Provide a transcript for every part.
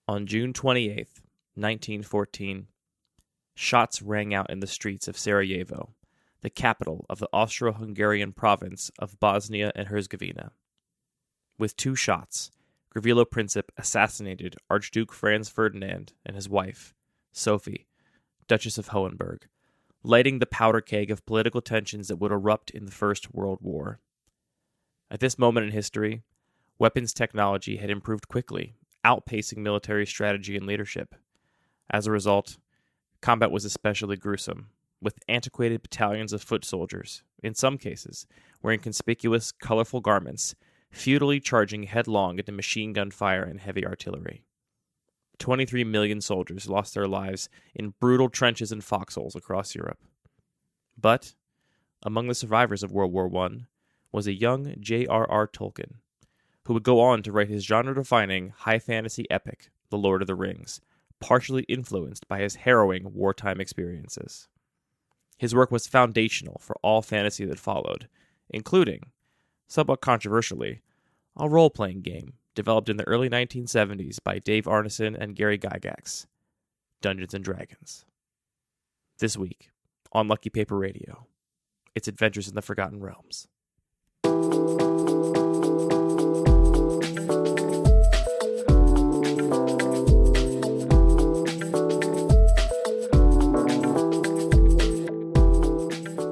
On June 28th, 1914, shots rang out in the streets of Sarajevo, the capital of the Austro-Hungarian province of Bosnia and Herzegovina. With 2 shots, Gavrilo Princip assassinated Archduke Franz Ferdinand and his wife, Sophie, Duchess of Hohenberg, lighting the powder keg of political tensions that would erupt in the First World War. At this moment in history, weapons technology had improved quickly, outpacing military strategy and leadership. As a result, combat was especially gruesome, with antiquated battalions of foot soldiers, in some cases, wearing conspicuous, colorful garments, futilely charging headlong into machine gun fire and heavy artillery. 23 million soldiers lost their lives in brutal trenches and foxholes across Europe. But, among the survivors of World War I, was a young J.R.R. Tolkien, who would go on to write his genre-defining high fantasy epic, The Lord of the Rings, partially influenced by his harrowing wartime experiences. His work was foundational for all fantasy that followed, including, somewhat controversially, a role-playing game developed in the early 1970s by Dave Arneson and Gary Gygax, Dungeons & Dragons. This week, on Lucky Paper Radio, it's Adventures in the Forgotten Realms.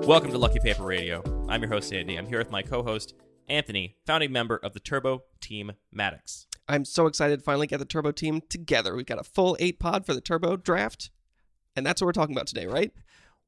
Welcome to Lucky Paper Radio. I'm your host, Andy. I'm here with my co-host, Anthony, founding member of the Turbo Team Maddox. I'm so excited to finally get the Turbo Team together. We've got a full 8-pod for the Turbo draft, and that's what we're talking about today, right?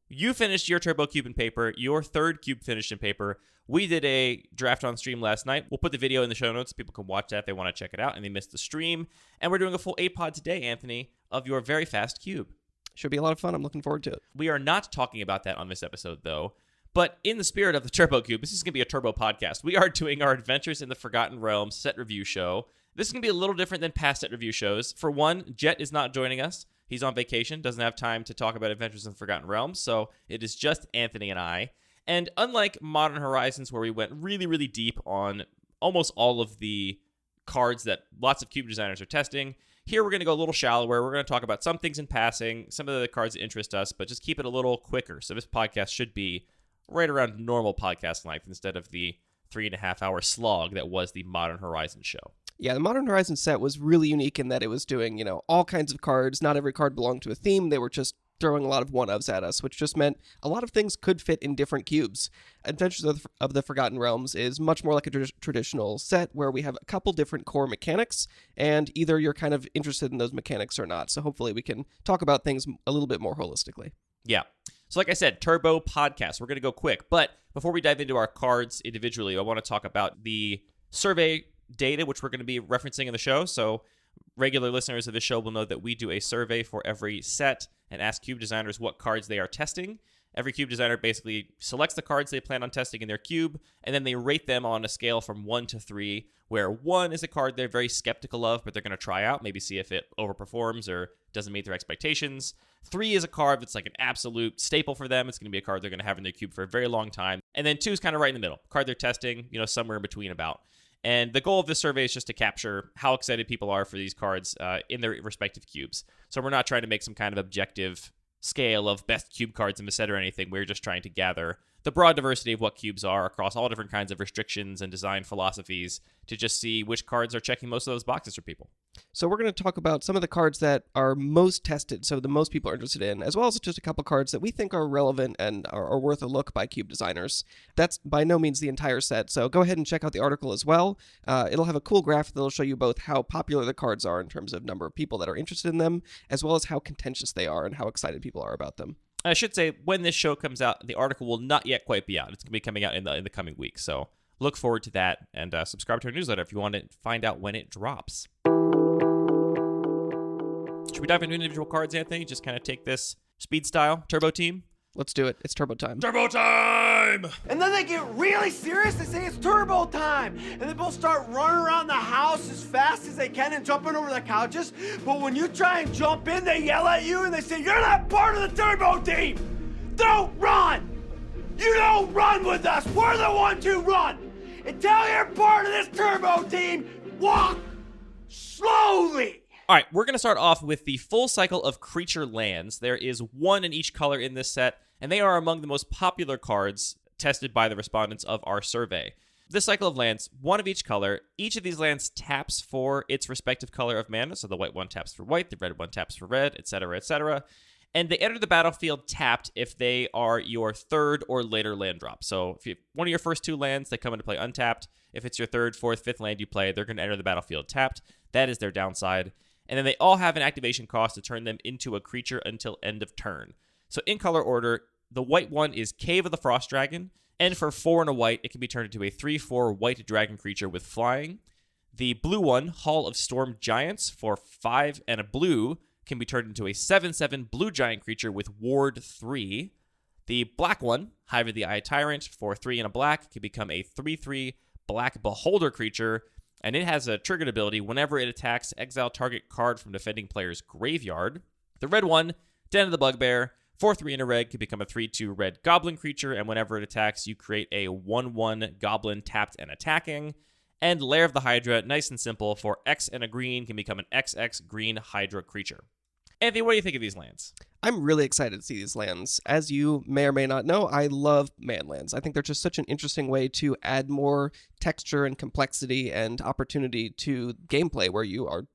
You finished your Turbo Cube in paper, your 3rd cube finished in paper. We did a draft on stream last night. We'll put the video in the show notes so people can watch that if they want to check it out and they missed the stream. And we're doing a full 8-pod today, Anthony, of your very fast cube. Should be a lot of fun. I'm looking forward to it. We are not talking about that on this episode, though. But in the spirit of the Turbo Cube, this is going to be a Turbo podcast. We are doing our Adventures in the Forgotten Realms set review show. This is going to be a little different than past set review shows. For one, Jet is not joining us. He's on vacation, doesn't have time to talk about Adventures in the Forgotten Realms, so it is just Anthony and I. And unlike Modern Horizons, where we went really, really deep on almost all of the cards that lots of cube designers are testing, here we're going to go a little shallower. We're going to talk about some things in passing, some of the cards that interest us, but just keep it a little quicker. So this podcast should be right around normal podcast length instead of the 3.5-hour slog that was the Modern Horizons show. Yeah, the Modern Horizons set was really unique in that it was doing, all kinds of cards. Not every card belonged to a theme. They were just throwing a lot of one-ofs at us, which just meant a lot of things could fit in different cubes. Adventures of the Forgotten Realms is much more like a traditional set where we have a couple different core mechanics, and either you're kind of interested in those mechanics or not. So hopefully we can talk about things a little bit more holistically. Yeah. So like I said, Turbo Podcast. We're going to go quick. But before we dive into our cards individually, I want to talk about the survey data, which we're going to be referencing in the show. So regular listeners of this show will know that we do a survey for every set and ask cube designers what cards they are testing. Every cube designer basically selects the cards they plan on testing in their cube, and then they rate them on a scale from 1 to 3, where 1 is a card they're very skeptical of, but they're going to try out, maybe see if it overperforms or doesn't meet their expectations. 3 is a card that's like an absolute staple for them. It's going to be a card they're going to have in their cube for a very long time. And then 2 is kind of right in the middle. Card they're testing, somewhere in between about. And the goal of this survey is just to capture how excited people are for these cards in their respective cubes. So we're not trying to make some kind of objective scale of best cube cards in the set or anything. We're just trying to gather the broad diversity of what cubes are across all different kinds of restrictions and design philosophies to just see which cards are checking most of those boxes for people. So we're going to talk about some of the cards that are most tested, so the most people are interested in, as well as just a couple cards that we think are relevant and are worth a look by cube designers. That's by no means the entire set, so go ahead and check out the article as well. It'll have a cool graph that'll show you both how popular the cards are in terms of number of people that are interested in them, as well as how contentious they are and how excited people are about them. I should say, when this show comes out, the article will not yet quite be out. It's going to be coming out in the coming weeks, so look forward to that, and subscribe to our newsletter if you want to find out when it drops. Should we dive into individual cards, Anthony? Just kind of take this speed style, Turbo Team? Let's do it. It's Turbo time. Turbo time! And then they get really serious. They say it's turbo time. And they both start running around the house as fast as they can and jumping over the couches. But when you try and jump in, they yell at you and they say, "You're not part of the turbo team. Don't run. You don't run with us. We're the ones who run. Until you're part of this turbo team, walk slowly." All right, we're going to start off with the full cycle of creature lands. There is one in each color in this set, and they are among the most popular cards tested by the respondents of our survey. This cycle of lands, one of each color. Each of these lands taps for its respective color of mana. So the white one taps for white, the red one taps for red, etc., etc. And they enter the battlefield tapped if they are your third or later land drop. So if you have one of your first two lands, they come into play untapped. If it's your third, fourth, fifth land you play, they're going to enter the battlefield tapped. That is their downside. And then they all have an activation cost to turn them into a creature until end of turn. So in color order, the white one is Cave of the Frost Dragon. And for 4 and a white, it can be turned into a 3/4 white dragon creature with flying. The blue one, Hall of Storm Giants, for 5 and a blue, can be turned into a 7/7 blue giant creature with Ward 3. The black one, Hive of the Eye Tyrant, for 3 and a black, can become a 3/3 black beholder creature, and it has a triggered ability. Whenever it attacks, exile target card from defending player's graveyard. The red one, Den of the Bugbear, for 3 and a red, can become a 3/2 red goblin creature, and whenever it attacks, you create a 1/1 goblin tapped and attacking. And Lair of the Hydra, nice and simple, for X and a green, can become an XX green Hydra creature. Anthony, what do you think of these lands? I'm really excited to see these lands. As you may or may not know, I love man lands. I think they're just such an interesting way to add more texture and complexity and opportunity to gameplay where you are,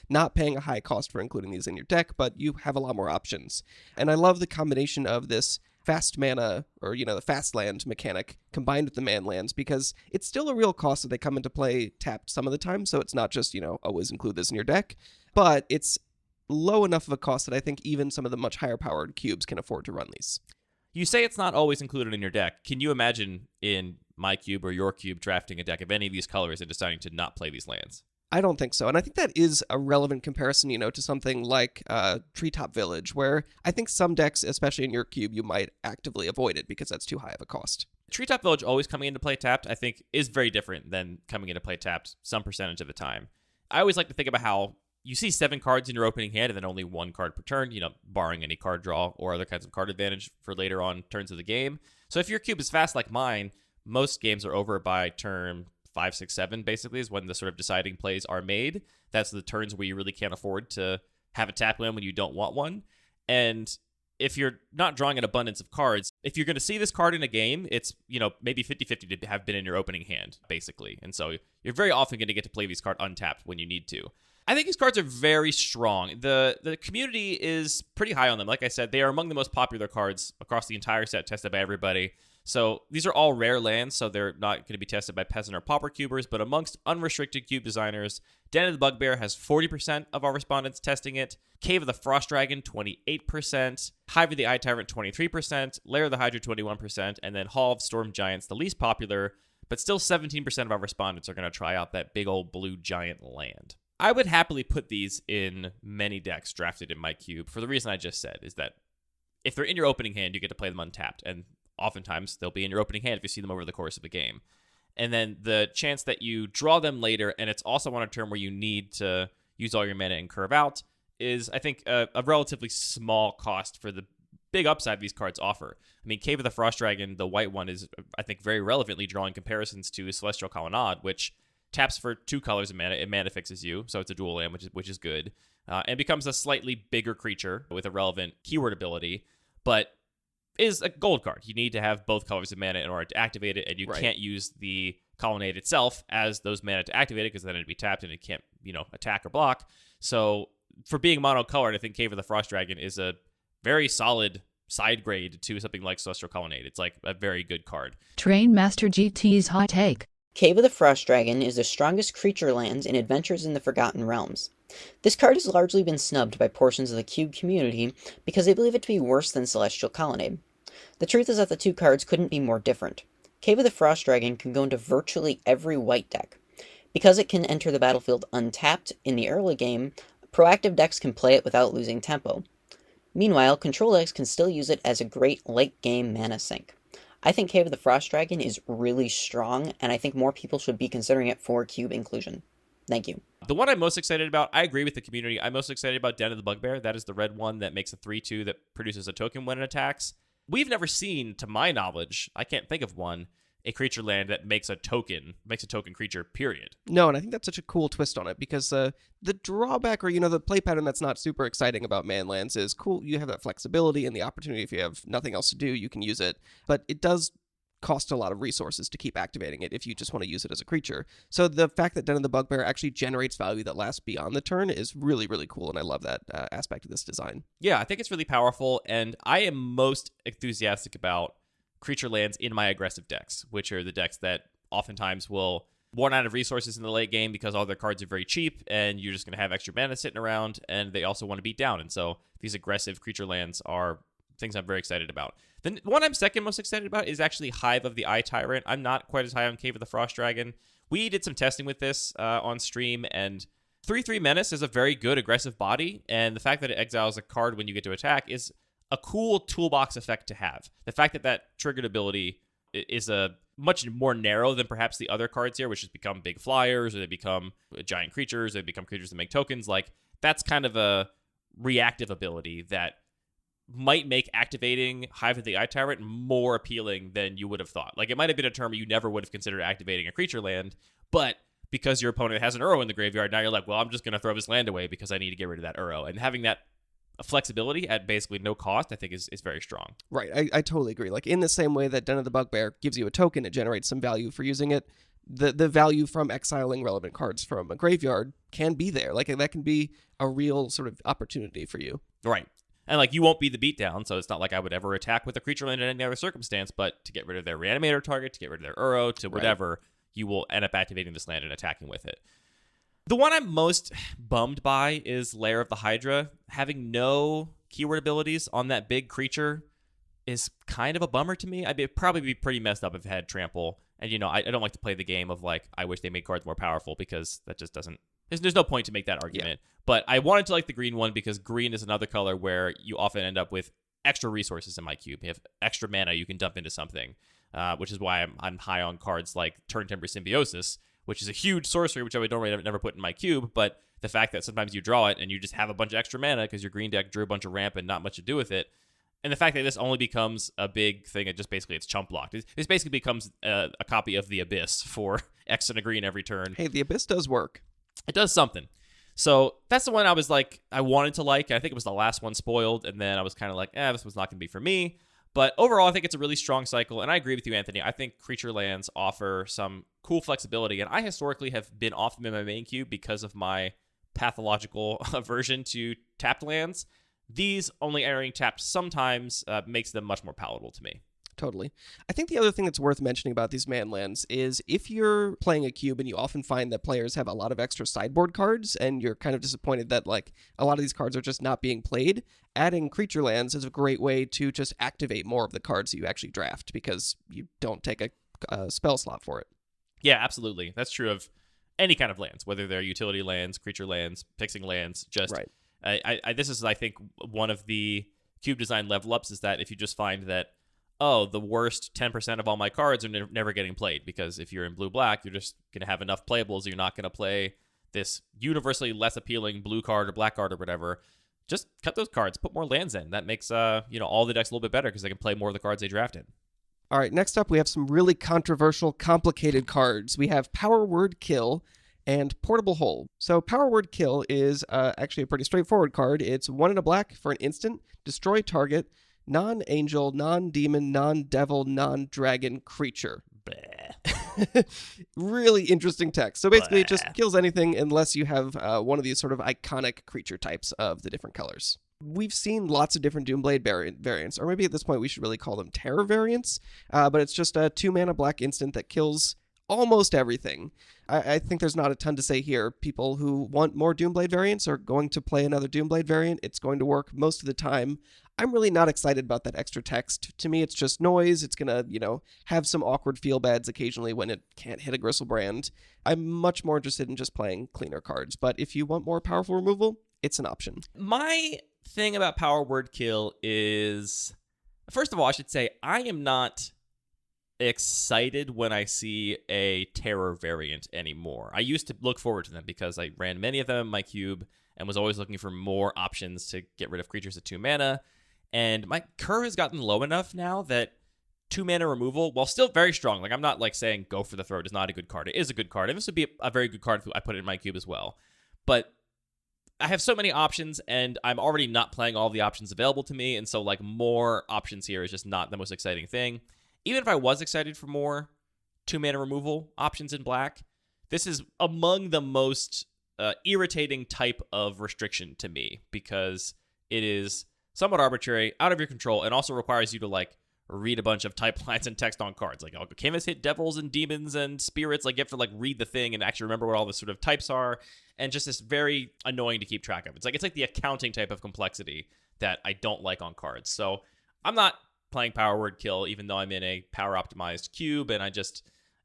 not paying a high cost for including these in your deck, but you have a lot more options. And I love the combination of this fast mana, or, the fast land mechanic combined with the man lands, because it's still a real cost that they come into play tapped some of the time, so it's not just, always include this in your deck, but it's low enough of a cost that I think even some of the much higher powered cubes can afford to run these. You say it's not always included in your deck. Can you imagine in my cube or your cube drafting a deck of any of these colors and deciding to not play these lands? I don't think so. And I think that is a relevant comparison, to something like Treetop Village, where I think some decks, especially in your cube, you might actively avoid it because that's too high of a cost. Treetop Village always coming into play tapped, I think, is very different than coming into play tapped some percentage of the time. I always like to think about how you see 7 cards in your opening hand and then only 1 card per turn, barring any card draw or other kinds of card advantage for later on turns of the game. So if your cube is fast like mine, most games are over by turn 5, 6, 7, basically, is when the sort of deciding plays are made. That's the turns where you really can't afford to have a tap land when you don't want one. And if you're not drawing an abundance of cards, if you're going to see this card in a game, it's, maybe 50-50 to have been in your opening hand, basically. And so you're very often going to get to play these cards untapped when you need to. I think these cards are very strong. The community is pretty high on them. Like I said, they are among the most popular cards across the entire set, tested by everybody. So these are all rare lands, so they're not going to be tested by peasant or pauper cubers, but amongst unrestricted cube designers, Den of the Bugbear has 40% of our respondents testing it, Cave of the Frost Dragon, 28%, Hive of the Eye Tyrant, 23%, Lair of the Hydra, 21%, and then Hall of Storm Giants, the least popular, but still 17% of our respondents are going to try out that big old blue giant land. I would happily put these in many decks drafted in my cube for the reason I just said, is that if they're in your opening hand, you get to play them untapped, and oftentimes they'll be in your opening hand if you see them over the course of the game. And then the chance that you draw them later, and it's also on a turn where you need to use all your mana and curve out, is, I think, a relatively small cost for the big upside these cards offer. I mean, Cave of the Frost Dragon, the white one, is, I think, very relevantly drawing comparisons to Celestial Colonnade, which taps for 2 colors of mana. It mana fixes you, so it's a dual land, which is good. And becomes a slightly bigger creature with a relevant keyword ability, but is a gold card. You need to have both colors of mana in order to activate it, and you can't use the Colonnade itself as those mana to activate it, because then it'd be tapped and it can't, attack or block. So for being monocolored, I think Cave of the Frost Dragon is a very solid side grade to something like Celestial Colonnade. It's like a very good card. Train Master GT's hot take. Cave of the Frost Dragon is the strongest creature lands in Adventures in the Forgotten Realms. This card has largely been snubbed by portions of the Cube community because they believe it to be worse than Celestial Colonnade. The truth is that the 2 cards couldn't be more different. Cave of the Frost Dragon can go into virtually every white deck. Because it can enter the battlefield untapped in the early game, proactive decks can play it without losing tempo. Meanwhile, control decks can still use it as a great late-game mana sink. I think Cave of the Frost Dragon is really strong, and I think more people should be considering it for cube inclusion. Thank you. The one I'm most excited about, I agree with the community. I'm most excited about Den of the Bugbear. That is the red one that makes a 3/2 that produces a token when it attacks. We've never seen, to my knowledge, I can't think of one, a creature land that makes a token creature, period. No, and I think that's such a cool twist on it because the drawback or, the play pattern that's not super exciting about man lands is cool. You have that flexibility and the opportunity. If you have nothing else to do, you can use it. But it does cost a lot of resources to keep activating it if you just want to use it as a creature. So the fact that Den of the Bugbear actually generates value that lasts beyond the turn is really, really cool, and I love that aspect of this design. Yeah, I think it's really powerful, and I am most enthusiastic about creature lands in my aggressive decks, which are the decks that oftentimes will run out of resources in the late game because all their cards are very cheap, and you're just going to have extra mana sitting around, and they also want to beat down. And so these aggressive creature lands are things I'm very excited about. The one I'm second most excited about is actually Hive of the Eye Tyrant. I'm not quite as high on Cave of the Frost Dragon. We did some testing with this on stream, and 3/3 Menace is a very good aggressive body, and the fact that it exiles a card when you get to attack is a cool toolbox effect to have. The fact that that triggered ability is a much more narrow than perhaps the other cards here, which has become big flyers, or they become giant creatures, they become creatures that make tokens. Like, that's kind of a reactive ability that might make activating Hive of the Eye Tyrant more appealing than you would have thought. Like, it might have been a term you never would have considered activating a creature land, but because your opponent has an Uro in the graveyard, now you're like, well, I'm just going to throw this land away because I need to get rid of that Uro. And having that flexibility at basically no cost, I think is very strong. Right, I totally agree. Like, in the same way that Den of the Bugbear gives you a token, it generates some value for using it. The value from exiling relevant cards from a graveyard can be there. Like, that can be a real sort of opportunity for you. Right. And, like, you won't be the beatdown, so it's not like I would ever attack with a creature land in any other circumstance, but to get rid of their Reanimator target, to get rid of their Uro, to whatever, you will end up activating this land and attacking with it. The one I'm most bummed by is Lair of the Hydra. Having no keyword abilities on that big creature is kind of a bummer to me. I'd probably be pretty messed up if it had Trample. And, I don't like to play the game of, like, I wish they made cards more powerful, because that just doesn't... There's no point to make that argument. Yeah. But I wanted to like the green one because green is another color where you often end up with extra resources in my cube. You have extra mana you can dump into something, which is why I'm high on cards like Turn Timber Symbiosis, which is a huge sorcery, which I would normally never put in my cube. But the fact that sometimes you draw it and you just have a bunch of extra mana because your green deck drew a bunch of ramp and not much to do with it. And the fact that this only becomes a big thing, it just basically it's chump blocked. This basically becomes a copy of the Abyss for X and a green every turn. Hey, the Abyss does work. It does something. So that's the one I was like, I wanted to like. I think it was the last one spoiled, and then I was kind of like, this was not going to be for me. But overall, I think it's a really strong cycle, and I agree with you, Anthony. I think creature lands offer some cool flexibility, and I historically have been off them in my main queue because of my pathological aversion to tapped lands. These only entering tapped sometimes makes them much more palatable to me. Totally. I think the other thing that's worth mentioning about these man lands is if you're playing a cube and you often find that players have a lot of extra sideboard cards and you're kind of disappointed that like a lot of these cards are just not being played, adding creature lands is a great way to just activate more of the cards that you actually draft because you don't take a spell slot for it. Yeah, absolutely. That's true of any kind of lands, whether they're utility lands, creature lands, fixing lands. Just right. This is, I think, one of the cube design level ups is that if you just find that the worst 10% of all my cards are never getting played, because if you're in blue-black, you're just going to have enough playables. You're not going to play this universally less appealing blue card or black card or whatever. Just cut those cards, put more lands in. That makes all the decks a little bit better because they can play more of the cards they drafted. All right, next up we have some really controversial, complicated cards. We have Power Word Kill and Portable Hole. So Power Word Kill is actually a pretty straightforward card. It's 1 and a black for an instant, destroy target, non-angel, non-demon, non-devil, non-dragon creature. Really interesting text. So basically it just kills anything unless you have one of these sort of iconic creature types of the different colors. We've seen lots of different Doomblade variants, or maybe at this point we should really call them terror variants, but it's just a 2-mana black instant that kills almost everything. I think there's not a ton to say here. People who want more Doomblade variants are going to play another Doomblade variant. It's going to work most of the time. I'm really not excited about that extra text. To me, it's just noise. It's going to, have some awkward feel-bads occasionally when it can't hit a Gristlebrand. I'm much more interested in just playing cleaner cards. But if you want more powerful removal, it's an option. My thing about Power Word Kill is, first of all, I should say, I am not excited when I see a terror variant anymore. I used to look forward to them because I ran many of them in my cube and was always looking for more options to get rid of creatures at 2 mana. And my curve has gotten low enough now that 2-mana removal, while still very strong. Like, I'm not like saying Go for the Throat is not a good card. It is a good card, and this would be a very good card if I put it in my cube as well. But I have so many options, and I'm already not playing all the options available to me, and so like more options here is just not the most exciting thing. Even if I was excited for more 2-mana removal options in black, this is among the most irritating type of restriction to me, because it is somewhat arbitrary, out of your control, and also requires you to like read a bunch of type lines and text on cards. Like, can this hit devils and demons and spirits? Like, you have to like read the thing and actually remember what all the sort of types are, and just this very annoying to keep track of. It's like the accounting type of complexity that I don't like on cards. So I'm not playing Power Word Kill, even though I'm in a power optimized cube, and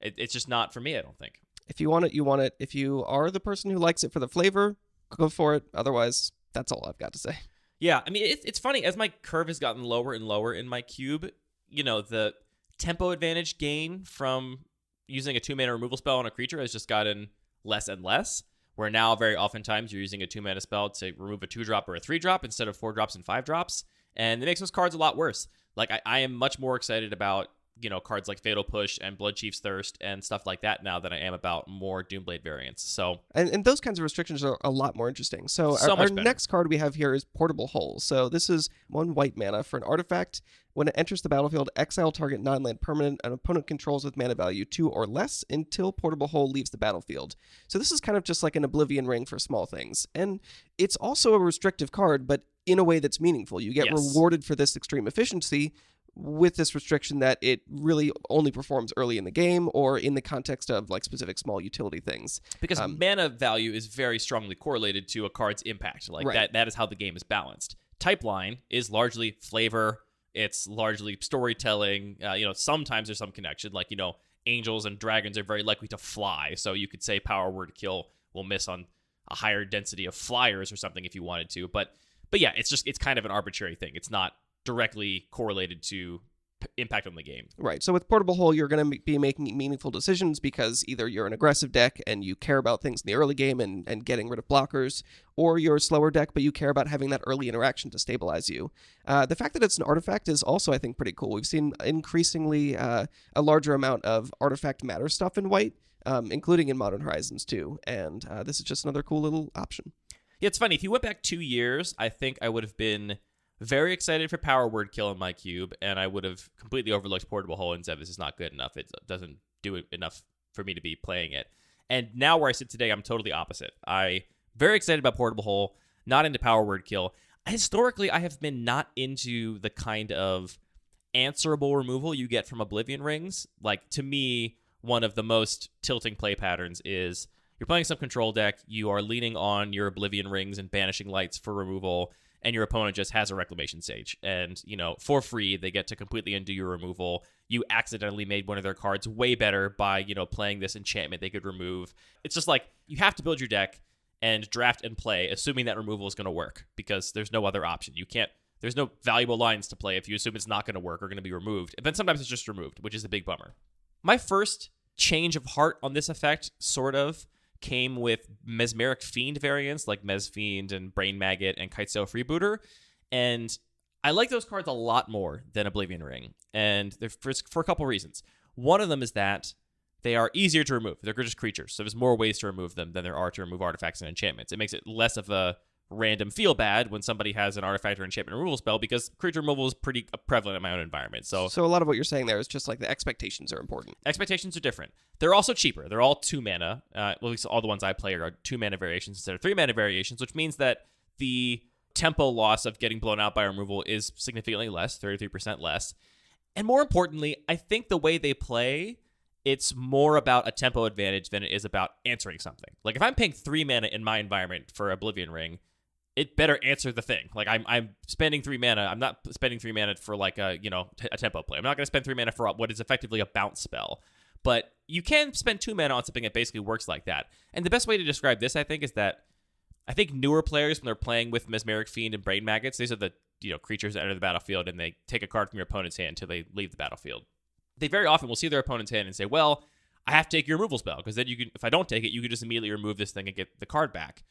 it's just not for me, I don't think. If you want it, you want it. If you are the person who likes it for the flavor, go for it. Otherwise, that's all I've got to say. Yeah, I mean, it's funny. As my curve has gotten lower and lower in my cube, you know, the tempo advantage gain from using a 2-mana removal spell on a creature has just gotten less and less, where now very oftentimes you're using a 2-mana spell to remove a 2-drop or a 3-drop instead of 4 drops and 5 drops, and it makes those cards a lot worse. Like, I am much more excited about, you know, cards like Fatal Push and Bloodchief's Thirst and stuff like that now than I am about more Doomblade variants. So and those kinds of restrictions are a lot more interesting. So our next card we have here is Portable Hole. So this is 1 white mana for an artifact. When it enters the battlefield, exile target non-land permanent an opponent controls with mana value 2 or less until Portable Hole leaves the battlefield. So this is kind of just like an Oblivion Ring for small things. And it's also a restrictive card, but in a way that's meaningful. You get rewarded for this extreme efficiency with this restriction that it really only performs early in the game or in the context of like specific small utility things. Because mana value is very strongly correlated to a card's impact. Like that is how the game is balanced. Type line is largely flavor. It's largely storytelling. You know, sometimes there's some connection. Like, you know, angels and dragons are very likely to fly. So you could say Power Word Kill will miss on a higher density of flyers or something if you wanted to. But yeah, it's kind of an arbitrary thing. It's not directly correlated to impact on the game. Right. So with Portable Hole, you're going to be making meaningful decisions because either you're an aggressive deck and you care about things in the early game and getting rid of blockers, or you're a slower deck, but you care about having that early interaction to stabilize you. The fact that it's an artifact is also, I think, pretty cool. We've seen increasingly a larger amount of artifact matter stuff in White, including in Modern Horizons too. And this is just another cool little option. Yeah, it's funny. If you went back 2 years, I think I would have been very excited for Power Word Kill in my cube, and I would have completely overlooked Portable Hole and said this is not good enough. It doesn't do enough for me to be playing it. And now where I sit today, I'm totally opposite. I'm very excited about Portable Hole, not into Power Word Kill. Historically, I have been not into the kind of answerable removal you get from Oblivion Rings. Like, to me, one of the most tilting play patterns is you're playing some control deck, you are leaning on your Oblivion Rings and Banishing Lights for removal, and your opponent just has a Reclamation Sage. And, you know, for free, they get to completely undo your removal. You accidentally made one of their cards way better by, you know, playing this enchantment they could remove. It's just like, you have to build your deck and draft and play, assuming that removal is going to work, because there's no other option. There's no valuable lines to play if you assume it's not going to work or going to be removed. And then sometimes it's just removed, which is a big bummer. My first change of heart on this effect, sort of, came with Mesmeric Fiend variants like Mes Fiend and Brain Maggot and Kitesail Freebooter, and I like those cards a lot more than Oblivion Ring, and they're for a couple reasons. One of them is that they are easier to remove. They're just creatures, so there's more ways to remove them than there are to remove artifacts and enchantments. It makes it less of a random feel bad when somebody has an artifact or enchantment removal spell, because creature removal is pretty prevalent in my own environment. So a lot of what you're saying there is just like the expectations are important. Expectations are different. They're also cheaper. They're all 2 mana. Well, at least all the ones I play are 2 mana variations instead of 3 mana variations, which means that the tempo loss of getting blown out by removal is significantly less, 33% less. And more importantly, I think the way they play, it's more about a tempo advantage than it is about answering something. Like, if I'm paying 3 mana in my environment for Oblivion Ring, it better answer the thing. Like, I'm spending 3 mana. I'm not spending 3 mana for like a tempo play. I'm not going to spend 3 mana for what is effectively a bounce spell. But you can spend 2 mana on something that basically works like that. And the best way to describe this, I think, is that I think newer players, when they're playing with Mesmeric Fiend and Brain Maggots, these are the creatures that enter the battlefield and they take a card from your opponent's hand until they leave the battlefield. They very often will see their opponent's hand and say, well, I have to take your removal spell, because then you can, if I don't take it, you can just immediately remove this thing and get the card back.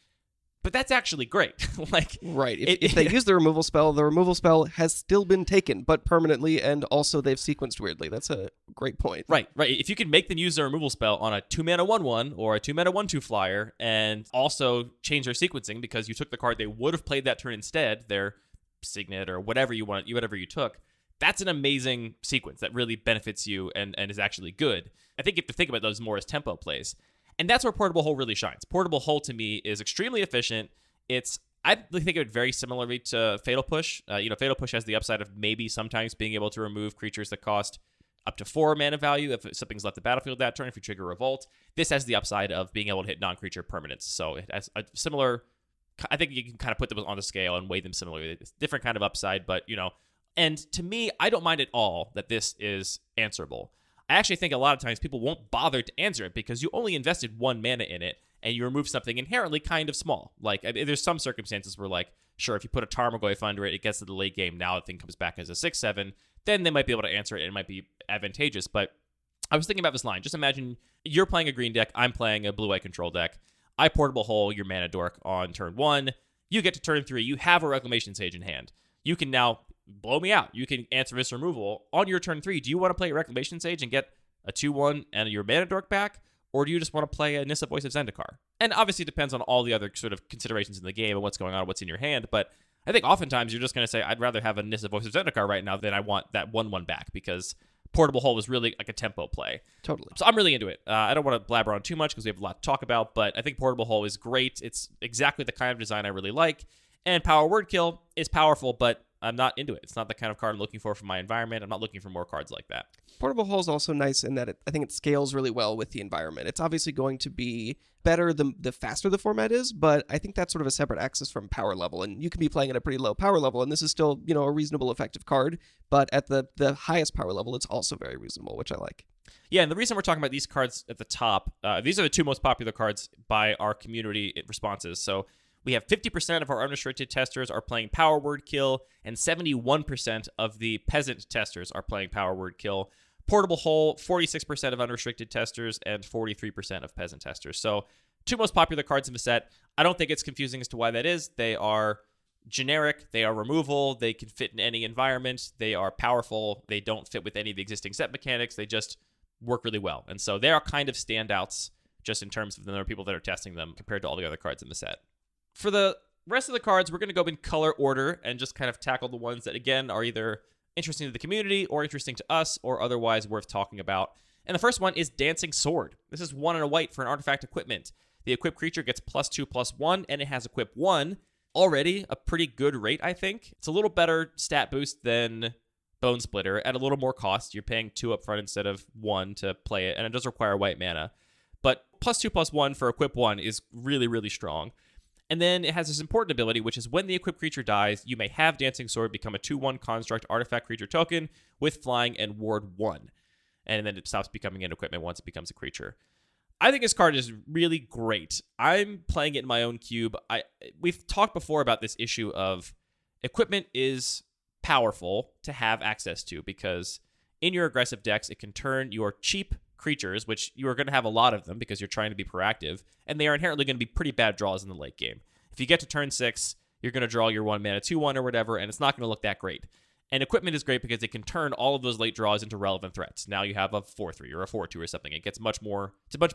But that's actually great. Like, right. If they use the removal spell has still been taken, but permanently, and also they've sequenced weirdly. That's a great point. Right. If you can make them use their removal spell on a 2-mana 1/1 or a 2-mana 1/2 flyer, and also change their sequencing because you took the card they would have played that turn instead, their Signet or whatever you took, that's an amazing sequence that really benefits you and is actually good. I think you have to think about those more as tempo plays. And that's where Portable Hole really shines. Portable Hole, to me, is extremely efficient. I think of it very similarly to Fatal Push. Fatal Push has the upside of maybe sometimes being able to remove creatures that cost up to 4 mana value if something's left the battlefield that turn, if you trigger Revolt. This has the upside of being able to hit non-creature permanents. So it has a similar... I think you can kind of put them on the scale and weigh them similarly. It's a different kind of upside, but, And to me, I don't mind at all that this is answerable. I actually think a lot of times people won't bother to answer it because you only invested 1 mana in it and you remove something inherently kind of small. Like, there's some circumstances where, like, sure, if you put a Tarmogoyf under it, it gets to the late game, now the thing comes back as a 6/7, then they might be able to answer it and it might be advantageous. But I was thinking about this line. Just imagine you're playing a green deck, I'm playing a blue-white control deck. I Portable Hole your Mana Dork on turn 1. You get to turn 3, you have a Reclamation Sage in hand. You can now blow me out. You can answer this removal on your turn 3. Do you want to play Reclamation Sage and get a 2/1 and your Mana Dork back? Or do you just want to play a Nissa Voice of Zendikar? And obviously it depends on all the other sort of considerations in the game and what's going on, what's in your hand. But I think oftentimes you're just going to say, I'd rather have a Nissa Voice of Zendikar right now than I want that 1/1 back, because Portable Hole was really like a tempo play. Totally. So I'm really into it. I don't want to blabber on too much because we have a lot to talk about, but I think Portable Hole is great. It's exactly the kind of design I really like. And Power Word Kill is powerful, but I'm not into it. It's not the kind of card I'm looking for my environment. I'm not looking for more cards like that. Portable Hole is also nice in that I think it scales really well with the environment. It's obviously going to be better the faster the format is, but I think that's sort of a separate axis from power level, and you can be playing at a pretty low power level, and this is still, a reasonable effective card, but at the highest power level, it's also very reasonable, which I like. Yeah, and the reason we're talking about these cards at the top, these are the 2 most popular cards by our community responses. So we have 50% of our unrestricted testers are playing Power Word Kill, and 71% of the peasant testers are playing Power Word Kill. Portable Hole, 46% of unrestricted testers, and 43% of peasant testers. So 2 most popular cards in the set. I don't think it's confusing as to why that is. They are generic, they are removal, they can fit in any environment, they are powerful, they don't fit with any of the existing set mechanics, they just work really well. And so they are kind of standouts just in terms of the number of people that are testing them compared to all the other cards in the set. For the rest of the cards, we're going to go in color order and just kind of tackle the ones that, again, are either interesting to the community or interesting to us or otherwise worth talking about. And the first one is Dancing Sword. This is 1 and a white for an artifact equipment. The equipped creature gets +2/+1, and it has equip 1. Already a pretty good rate, I think. It's a little better stat boost than Bone Splitter at a little more cost. You're paying 2 up front instead of 1 to play it, and it does require white mana. But +2/+1 for equip 1 is really, really strong. And then it has this important ability, which is when the equipped creature dies, you may have Dancing Sword become a 2/1 construct artifact creature token with flying and ward 1. And then it stops becoming an equipment once it becomes a creature. I think this card is really great. I'm playing it in my own cube. We've talked before about this issue of equipment is powerful to have access to because in your aggressive decks, it can turn your cheap creatures, which you are going to have a lot of them because you're trying to be proactive, and they are inherently going to be pretty bad draws in the late game. If you get to turn 6, you're going to draw your 1 mana 2/1 or whatever, and it's not going to look that great. And equipment is great because it can turn all of those late draws into relevant threats. Now you have a 4/3 or a 4/2 or something. It's a much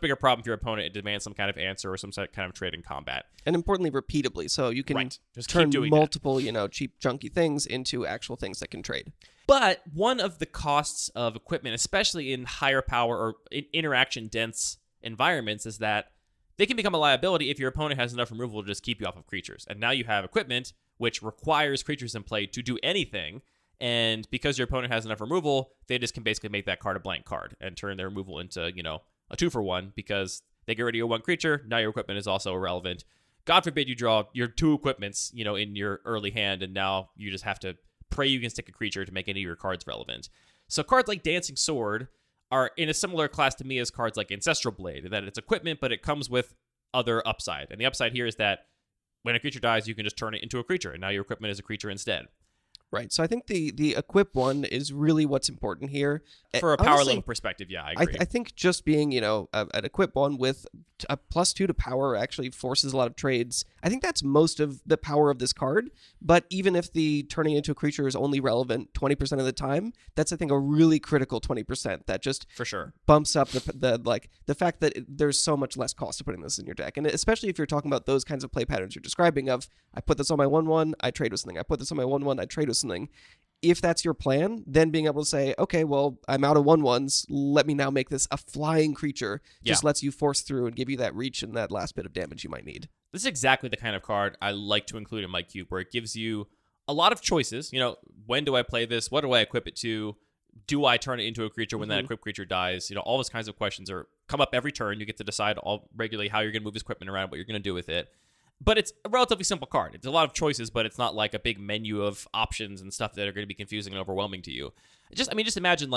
bigger problem for your opponent. It demands some kind of answer or some kind of trade in combat. And importantly, repeatably. So you can Just turn keep doing multiple, cheap, junky things into actual things that can trade. But one of the costs of equipment, especially in higher power or in interaction-dense environments, is that they can become a liability if your opponent has enough removal to just keep you off of creatures. And now you have equipment, which requires creatures in play to do anything. And because your opponent has enough removal, they just can basically make that card a blank card and turn their removal into, a 2-for-1 because they get rid of your 1 creature. Now your equipment is also irrelevant. God forbid you draw your 2 equipments, in your early hand, and now you just have to pray you can stick a creature to make any of your cards relevant. So cards like Dancing Sword are in a similar class to me as cards like Ancestral Blade, that it's equipment, but it comes with other upside. And the upside here is that when a creature dies, you can just turn it into a creature, and now your equipment is a creature instead. Right. So I think the equip one is really what's important here. For a power Honestly, level perspective, yeah, I agree. I think just being, an equip one with a +2 to power actually forces a lot of trades. I think that's most of the power of this card. But even if the turning into a creature is only relevant 20% of the time, that's, I think, a really critical 20% that just For sure. bumps up the fact that there's so much less cost to putting this in your deck. And especially if you're talking about those kinds of play patterns you're describing of, I put this on my 1/1, I trade with something. I put this on my 1/1, I trade with something. If that's your plan, then being able to say, okay, well, I'm out of 1/1s. Let me now make this a flying creature. Just lets you force through and give you that reach and that last bit of damage you might need. This is exactly the kind of card I like to include in my cube, where it gives you a lot of choices. When do I play this? What do I equip it to? Do I turn it into a creature when that equipped creature dies? All those kinds of questions come up every turn. You get to decide regularly how you're going to move this equipment around, what you're going to do with it. But it's a relatively simple card. It's a lot of choices, but it's not like a big menu of options and stuff that are going to be confusing and overwhelming to you. Just imagine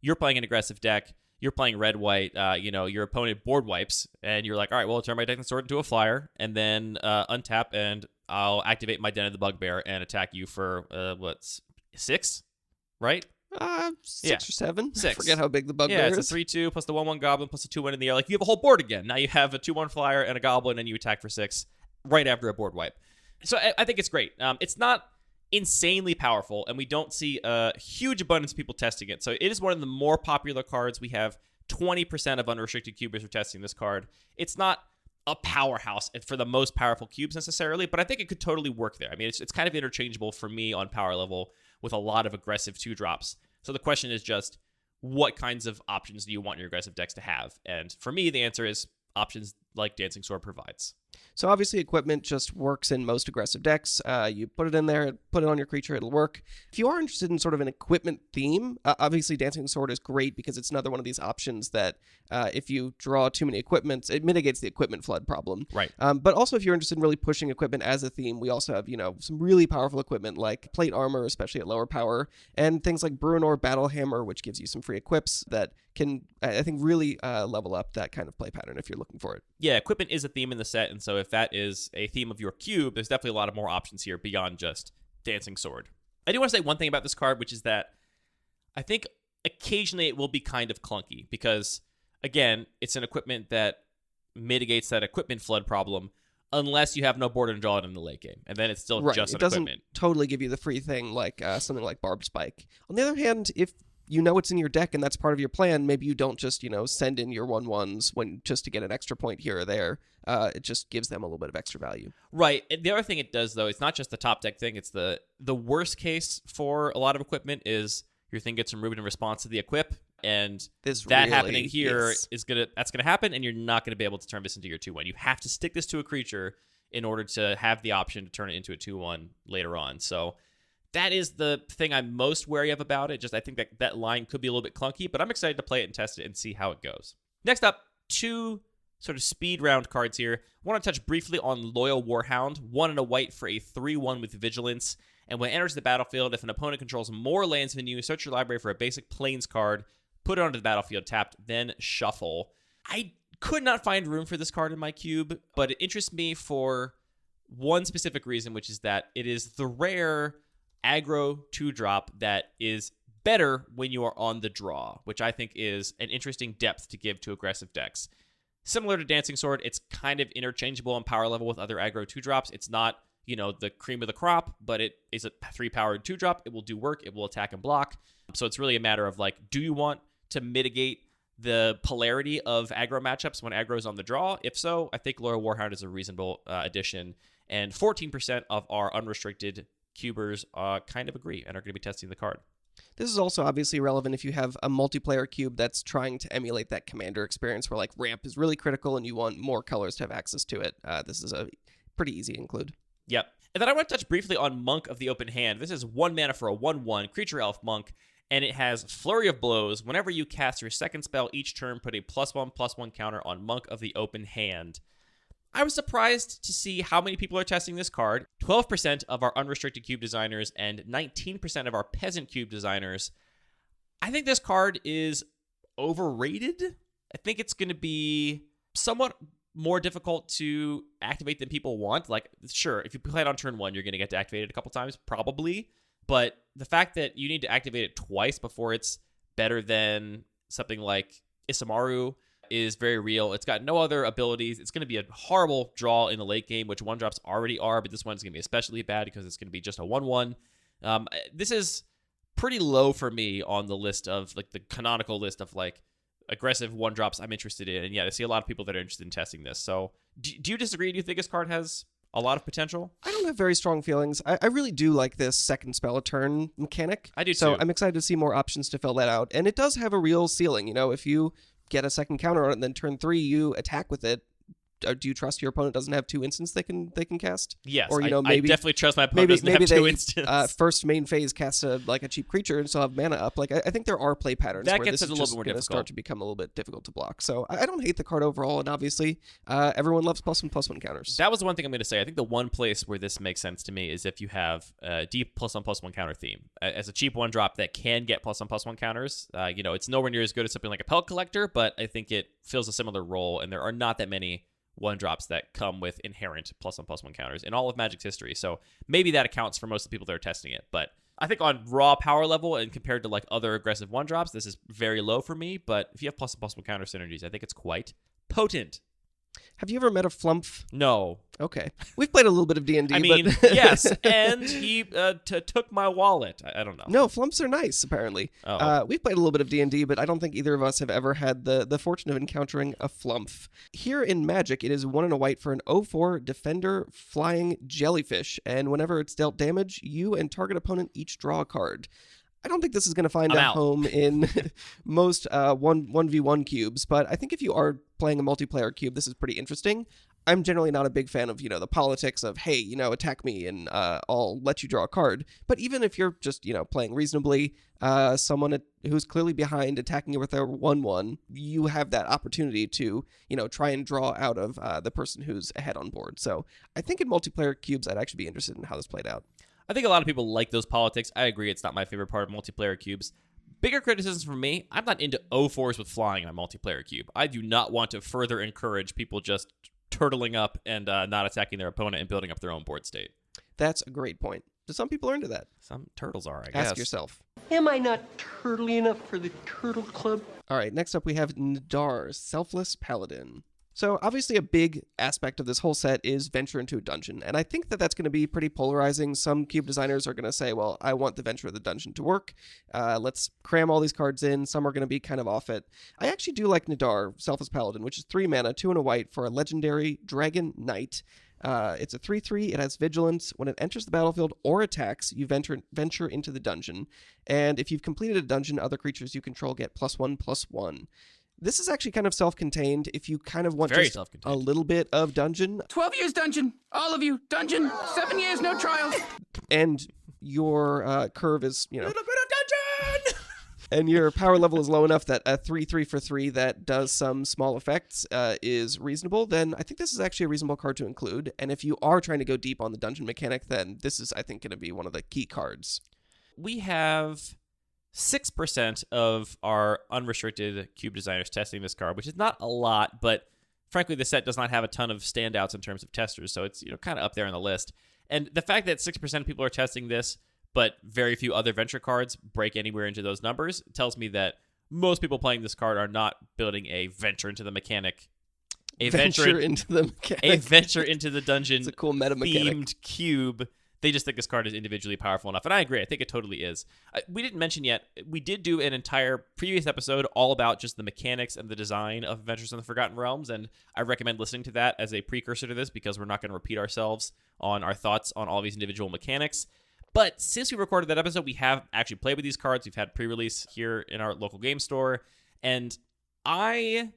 you're playing an aggressive deck, you're playing red-white, your opponent board wipes, and you're like, all right, well, I'll turn my Dancing Sword into a flyer, and then untap, and I'll activate my Den of the Bugbear and attack you for, 6? Right? 6 or 7. 6. I forget how big the Bugbear is. is. Yeah, it's a 3/2 plus the 1/1 Goblin plus the 2/1 in the air. You have a whole board again. Now you have a 2/1 flyer and a Goblin, and you attack for 6. Right after a board wipe. So I think it's great. It's not insanely powerful, and we don't see a huge abundance of people testing it. So it is one of the more popular cards. We have 20% of unrestricted cubers are testing this card. It's not a powerhouse for the most powerful cubes necessarily, but I think it could totally work there. It's kind of interchangeable for me on power level with a lot of aggressive 2-drops. So the question is just, what kinds of options do you want your aggressive decks to have? And for me, the answer is options like Dancing Sword provides. So obviously equipment just works in most aggressive decks. You put it in there, put it on your creature, it'll work. If you are interested in sort of an equipment theme, obviously Dancing Sword is great because it's another one of these options that if you draw too many equipments, it mitigates the equipment flood problem. Right. But also if you're interested in really pushing equipment as a theme, we also have, some really powerful equipment like plate armor, especially at lower power, and things like Bruenor Battle Hammer, which gives you some free equips that can, I think, really level up that kind of play pattern if you're looking for it. Yeah, equipment is a theme in the set, and so if that is a theme of your cube, there's definitely a lot of more options here beyond just Dancing Sword. I do want to say one thing about this card, which is that I think occasionally it will be kind of clunky because, again, it's an equipment that mitigates that equipment flood problem unless you have no board and draw it in the late game, and then it's still just an equipment. It doesn't totally give you the free thing like something like Barbed Spike. On the other hand, if it's in your deck and that's part of your plan, maybe you don't just, send in your 1/1s just to get an extra point here or there. It just gives them a little bit of extra value. Right. And the other thing it does, though, it's not just the top deck thing. It's the worst case for a lot of equipment is your thing gets removed in response to the equip. And happening here that's gonna happen, and you're not gonna be able to turn this into your 2/1. You have to stick this to a creature in order to have the option to turn it into a 2/1 later on. So that is the thing I'm most wary of about it. Just I think that line could be a little bit clunky, but I'm excited to play it and test it and see how it goes. Next up, 2 sort of speed round cards here. I want to touch briefly on Loyal Warhound, 1 and a white for a 3/1 with Vigilance. And when it enters the battlefield, if an opponent controls more lands than you, search your library for a basic Plains card, put it onto the battlefield tapped, then shuffle. I could not find room for this card in my cube, but it interests me for one specific reason, which is that it is the rare aggro 2-drop that is better when you are on the draw, which I think is an interesting depth to give to aggressive decks. Similar to Dancing Sword, it's kind of interchangeable on power level with other aggro 2-drops. It's not, the cream of the crop, but it is a 3-powered 2-drop. It will do work. It will attack and block. So it's really a matter of do you want to mitigate the polarity of aggro matchups when aggro is on the draw? If so, I think Loyal Warhound is a reasonable addition. And 14% of our unrestricted cubers kind of agree and are going to be testing the card. This is also obviously relevant if you have a multiplayer cube that's trying to emulate that commander experience where ramp is really critical and you want more colors to have access to it. This is a pretty easy to include. Yep. And then I want to touch briefly on Monk of the Open Hand. This is 1 mana for a 1/1 creature elf monk, and it has Flurry of Blows. Whenever you cast your second spell each turn, put a +1/+1 counter on Monk of the Open Hand. I was surprised to see how many people are testing this card. 12% of our unrestricted cube designers and 19% of our peasant cube designers. I think this card is overrated. I think it's going to be somewhat more difficult to activate than people want. Sure, if you play it on turn 1, you're going to get to activate it a couple times, probably. but the fact that you need to activate it twice before it's better than something like Isamaru is very real. It's got no other abilities. It's going to be a horrible draw in the late game, which 1-drops already are, but this one's going to be especially bad because it's going to be just a 1/1. This is pretty low for me on the list of, like, the canonical list of, like, aggressive 1-drops I'm interested in. And yeah, I see a lot of people that are interested in testing this. So do you disagree? Do you think this card has a lot of potential? I don't have very strong feelings. I really do like this second spell a turn mechanic. I do too. So I'm excited to see more options to fill that out. And it does have a real ceiling. You know, if you get a second counter on it and then turn 3 you attack with it, do you trust your opponent doesn't have 2 instants they can cast? Yes, or maybe I definitely trust my opponent doesn't have 2 instants. First main phase cast a cheap creature and still have mana up. Like I think there are play patterns that where gets this is a little just bit more going to difficult. start to become a little bit difficult to block. So I don't hate the card overall, and obviously everyone loves +1/+1 counters. That was the one thing I'm going to say. I think the one place where this makes sense to me is if you have a deep +1/+1 counter theme. As a cheap 1-drop that can get +1/+1 counters, it's nowhere near as good as something like a Pellet Collector, but I think it fills a similar role, and there are not that many 1-drops that come with inherent +1/+1 counters in all of Magic's history. So maybe that accounts for most of the people that are testing it. But I think on raw power level and compared to like other aggressive 1-drops, this is very low for me. But if you have +1/+1 counter synergies, I think it's quite potent. Have you ever met a Flumph? No. Okay. We've played a little bit of D&D. I mean, but yes, and he took my wallet. I don't know. No, Flumphs are nice, apparently. Oh. We've played a little bit of D&D, but I don't think either of us have ever had the fortune of encountering a Flumph. Here in Magic, it is 1 and a white for an 0/4 Defender Flying Jellyfish, and whenever it's dealt damage, you and target opponent each draw a card. I don't think this is going to find a home in most 1v1 cubes, but I think if you are playing a multiplayer cube, this is pretty interesting. I'm generally not a big fan of, the politics of, hey, attack me and I'll let you draw a card. But even if you're just, playing reasonably, someone who's clearly behind attacking you with a 1/1, you have that opportunity to, try and draw out of the person who's ahead on board. So I think in multiplayer cubes, I'd actually be interested in how this played out. I think a lot of people like those politics. I agree, it's not my favorite part of multiplayer cubes. Bigger criticisms from me, I'm not into 0/4s with flying in a multiplayer cube. I do not want to further encourage people just turtling up and not attacking their opponent and building up their own board state. That's a great point. Some people are into that. Some turtles are, I guess. Ask yourself. Am I not turtly enough for the Turtle Club? All right, next up we have Nadaar, Selfless Paladin. So obviously a big aspect of this whole set is venture into a dungeon, and I think that that's going to be pretty polarizing. Some cube designers are going to say, well, I want the venture of the dungeon to work. Let's cram all these cards in. Some are going to be kind of off it. I actually do like Nadaar, Selfless Paladin, which is 3 mana, 2 and a white for a legendary Dragon Knight. It's a 3/3. It has Vigilance. When it enters the battlefield or attacks, you venture into the dungeon. And if you've completed a dungeon, other creatures you control get +1/+1. This is actually kind of self-contained if you kind of want just a little bit of dungeon. 12 years dungeon. All of you. Dungeon. 7 years, no trials. And your curve is, A little bit of dungeon! And your power level is low enough that a 3/3 for 3 that does some small effects is reasonable, then I think this is actually a reasonable card to include. And if you are trying to go deep on the dungeon mechanic, then this is, I think, going to be one of the key cards. We have 6% of our unrestricted cube designers testing this card, which is not a lot, but frankly, the set does not have a ton of standouts in terms of testers, so it's kind of up there on the list. And the fact that 6% of people are testing this, but very few other venture cards break anywhere into those numbers, tells me that most people playing this card are not building a venture into the mechanic. A venture into the dungeon. It's a cool meta mechanic. Themed cube. They just think this card is individually powerful enough. And I agree. I think it totally is. We didn't mention yet, we did do an entire previous episode all about just the mechanics and the design of Adventures in the Forgotten Realms. And I recommend listening to that as a precursor to this because we're not going to repeat ourselves on our thoughts on all these individual mechanics. But since we recorded that episode, we have actually played with these cards. We've had pre-release here in our local game store. And I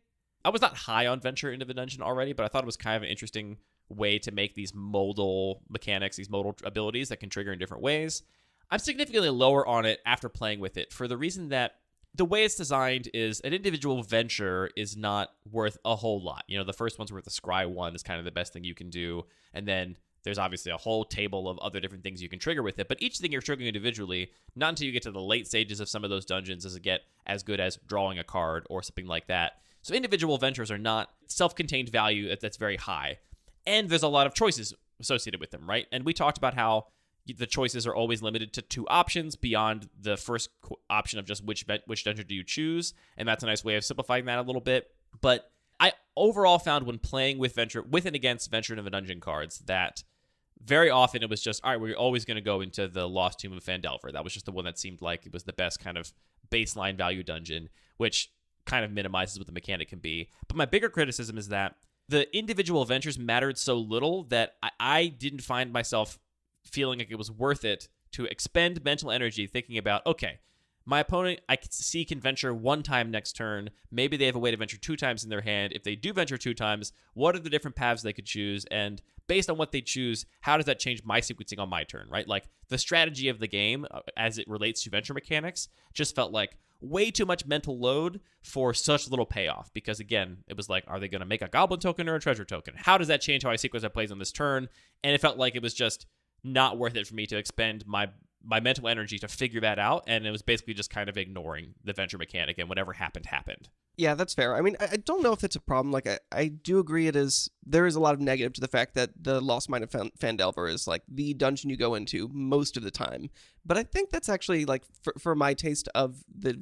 was not high on Venture into the Dungeon already, but I thought it was kind of an interesting way to make these modal mechanics, these modal abilities that can trigger in different ways. I'm significantly lower on it after playing with it for the reason that the way it's designed is an individual venture is not worth a whole lot. The first one's worth a scry 1 is kind of the best thing you can do. And then there's obviously a whole table of other different things you can trigger with it. But each thing you're triggering individually, not until you get to the late stages of some of those dungeons does it get as good as drawing a card or something like that. So individual ventures are not self-contained value that's very high. And there's a lot of choices associated with them, right? And we talked about how the choices are always limited to 2 options beyond the first option of just which dungeon do you choose, and that's a nice way of simplifying that a little bit. But I overall found when playing with and against Venture into the Dungeon cards that very often it was just, all right, we're always going to go into the Lost Tomb of Phandelver. That was just the one that seemed like it was the best kind of baseline value dungeon, which kind of minimizes what the mechanic can be. But my bigger criticism is that the individual adventures mattered so little that I didn't find myself feeling like it was worth it to expend mental energy thinking about, okay, my opponent, I can see can venture 1 time next turn. Maybe they have a way to venture 2 times in their hand. If they do venture 2 times, what are the different paths they could choose? And based on what they choose, how does that change my sequencing on my turn, right? Like, the strategy of the game as it relates to venture mechanics just felt like way too much mental load for such little payoff. Because again, it was like, are they going to make a goblin token or a treasure token? How does that change how I sequence my plays on this turn? And it felt like it was just not worth it for me to expend my mental energy to figure that out, and it was basically just kind of ignoring the venture mechanic, and whatever happened. Yeah, that's fair. I mean, I don't know if it's a problem. Like, I do agree there is a lot of negative to the fact that the Lost Mine of Phandelver is, like, the dungeon you go into most of the time. But I think that's actually, like, for my taste of the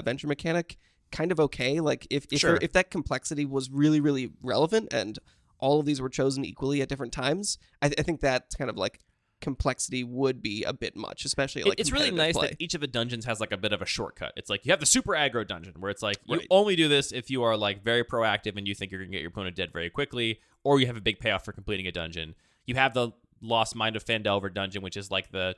venture mechanic, kind of okay. Like, if that complexity was really, really relevant, and all of these were chosen equally at different times, I think that's kind of, like, complexity would be a bit much, especially like it's really nice play. That each of the dungeons has like a bit of a shortcut. It's like you have the super aggro dungeon where it's like you Right. only do this if you are like very proactive and you think you're gonna get your opponent dead very quickly, or you have a big payoff for completing a dungeon. You have the Lost Mine of Phandelver dungeon, which is like the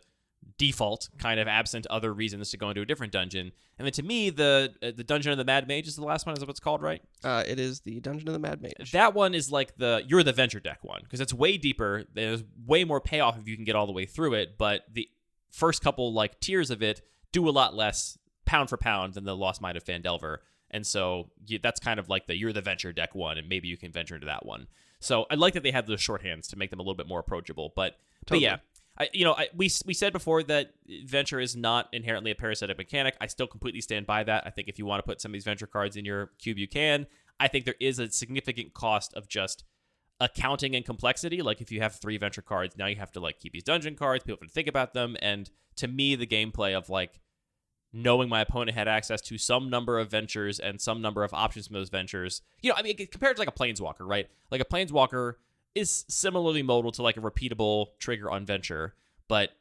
default, kind of absent other reasons to go into a different dungeon. And then to me, the Dungeon of the Mad Mage is the last one, is what it's called, right? It is the Dungeon of the Mad Mage. That one is like you're the venture deck one, because it's way deeper. There's way more payoff if you can get all the way through it, but the first couple like tiers of it do a lot less pound for pound than the Lost Mine of Phandelver. And so that's kind of like you're the venture deck one, and maybe you can venture into that one. So I like that they have those shorthands to make them a little bit more approachable. But yeah, we said before that venture is not inherently a parasitic mechanic. I still completely stand by that. I think if you want to put some of these venture cards in your cube, you can. I think there is a significant cost of just accounting and complexity. Like if you have 3 venture cards, now you have to like keep these dungeon cards. People have to think about them. And to me, the gameplay of like knowing my opponent had access to some number of ventures and some number of options from those ventures, I mean, compared to like a planeswalker, right? Like a planeswalker is similarly modal to like a repeatable trigger on venture, but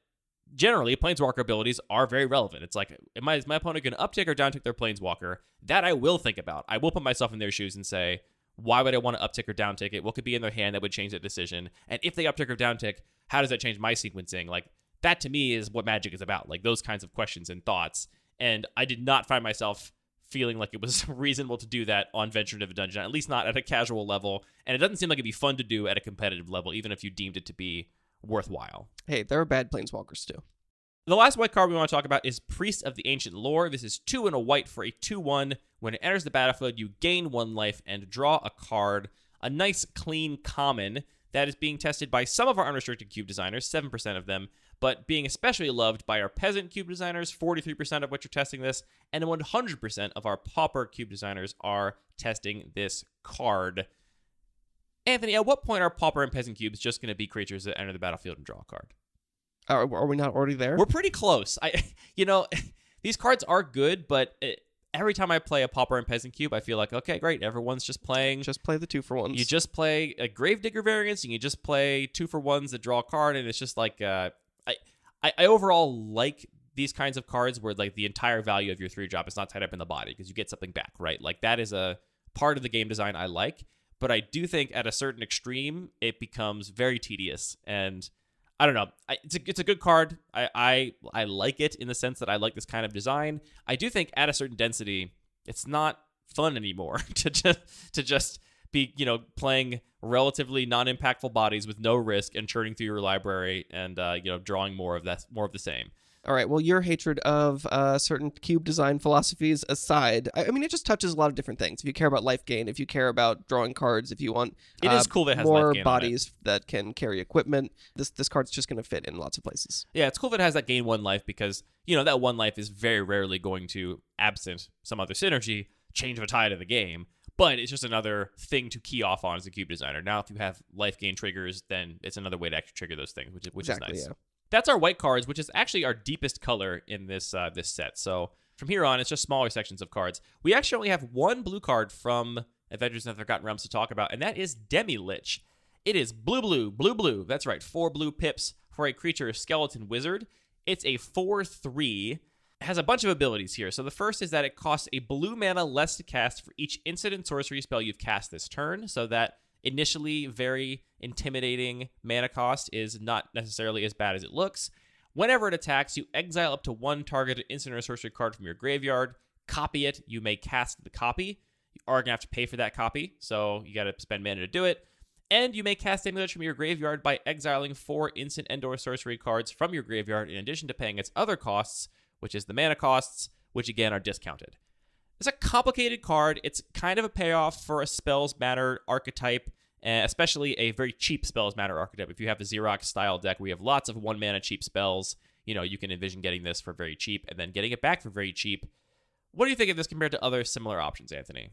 generally planeswalker abilities are very relevant. It's like, is my opponent going to uptick or downtick their planeswalker? That I will think about. I will put myself in their shoes and say, why would I want to uptick or downtick it? What could be in their hand that would change that decision? And if they uptick or downtick, how does that change my sequencing? Like that to me is what Magic is about, like those kinds of questions and thoughts. And I did not find myself feeling like it was reasonable to do that on Venture into the Dungeon, at least not at a casual level. And it doesn't seem like it'd be fun to do at a competitive level, even if you deemed it to be worthwhile. Hey, there are bad planeswalkers too. The last white card we want to talk about is Priest of the Ancient Lore. This is 2 and a white for a 2/1. When it enters the battlefield, you gain 1 life and draw a card. A nice, clean common that is being tested by some of our unrestricted cube designers, 7% of them, but being especially loved by our peasant cube designers, 43% of which are testing this, and 100% of our pauper cube designers are testing this card. Anthony, at what point are pauper and peasant cubes just going to be creatures that enter the battlefield and draw a card? Are we not already there? We're pretty close. These cards are good, but every time I play a pauper and peasant cube, I feel like, okay, great, everyone's just playing. Just play the 2-for-1s. You just play a Gravedigger variants, and you just play 2-for-1s that draw a card, and it's just like, I overall like these kinds of cards where like the entire value of your 3-drop is not tied up in the body because you get something back, right? Like that is a part of the game design I like, but I do think at a certain extreme it becomes very tedious, and I don't know. It's a good card. I like it in the sense that I like this kind of design. I do think at a certain density, it's not fun anymore to just be playing relatively non-impactful bodies with no risk and churning through your library and drawing more of the same. All right, well, your hatred of certain cube design philosophies aside, I mean, it just touches a lot of different things. If you care about life gain, if you care about drawing cards, if you want it is cool that it has more life gain bodies that can carry equipment, this card's just going to fit in lots of places. Yeah, it's cool that it has that gain 1 life because, that 1 life is very rarely going to, absent some other synergy, change the tide of the game. But it's just another thing to key off on as a cube designer. Now, if you have life gain triggers, then it's another way to actually trigger those things, which exactly, is nice. Yeah. That's our white cards, which is actually our deepest color in this this set. So from here on, it's just smaller sections of cards. We actually only have one blue card from Adventures in the Forgotten Realms to talk about, and that is Demilich. It is blue. That's right, 4 blue pips for a creature skeleton wizard. It's a 4/3. It has a bunch of abilities here. So the first is that it costs a blue mana less to cast for each instant and sorcery spell you've cast this turn. So that initially very intimidating mana cost is not necessarily as bad as it looks. Whenever it attacks, you exile up to 1 targeted instant or sorcery card from your graveyard, copy it, you may cast the copy. You are going to have to pay for that copy, so you got to spend mana to do it. And you may cast Demilich from your graveyard by exiling 4 instant and/or sorcery cards from your graveyard in addition to paying its other costs, which is the mana costs, which again are discounted. It's a complicated card. It's kind of a payoff for a Spells Matter archetype, especially a very cheap Spells Matter archetype. If you have a Xerox style deck where you have lots of 1 mana cheap spells, you can envision getting this for very cheap and then getting it back for very cheap. What do you think of this compared to other similar options, Anthony?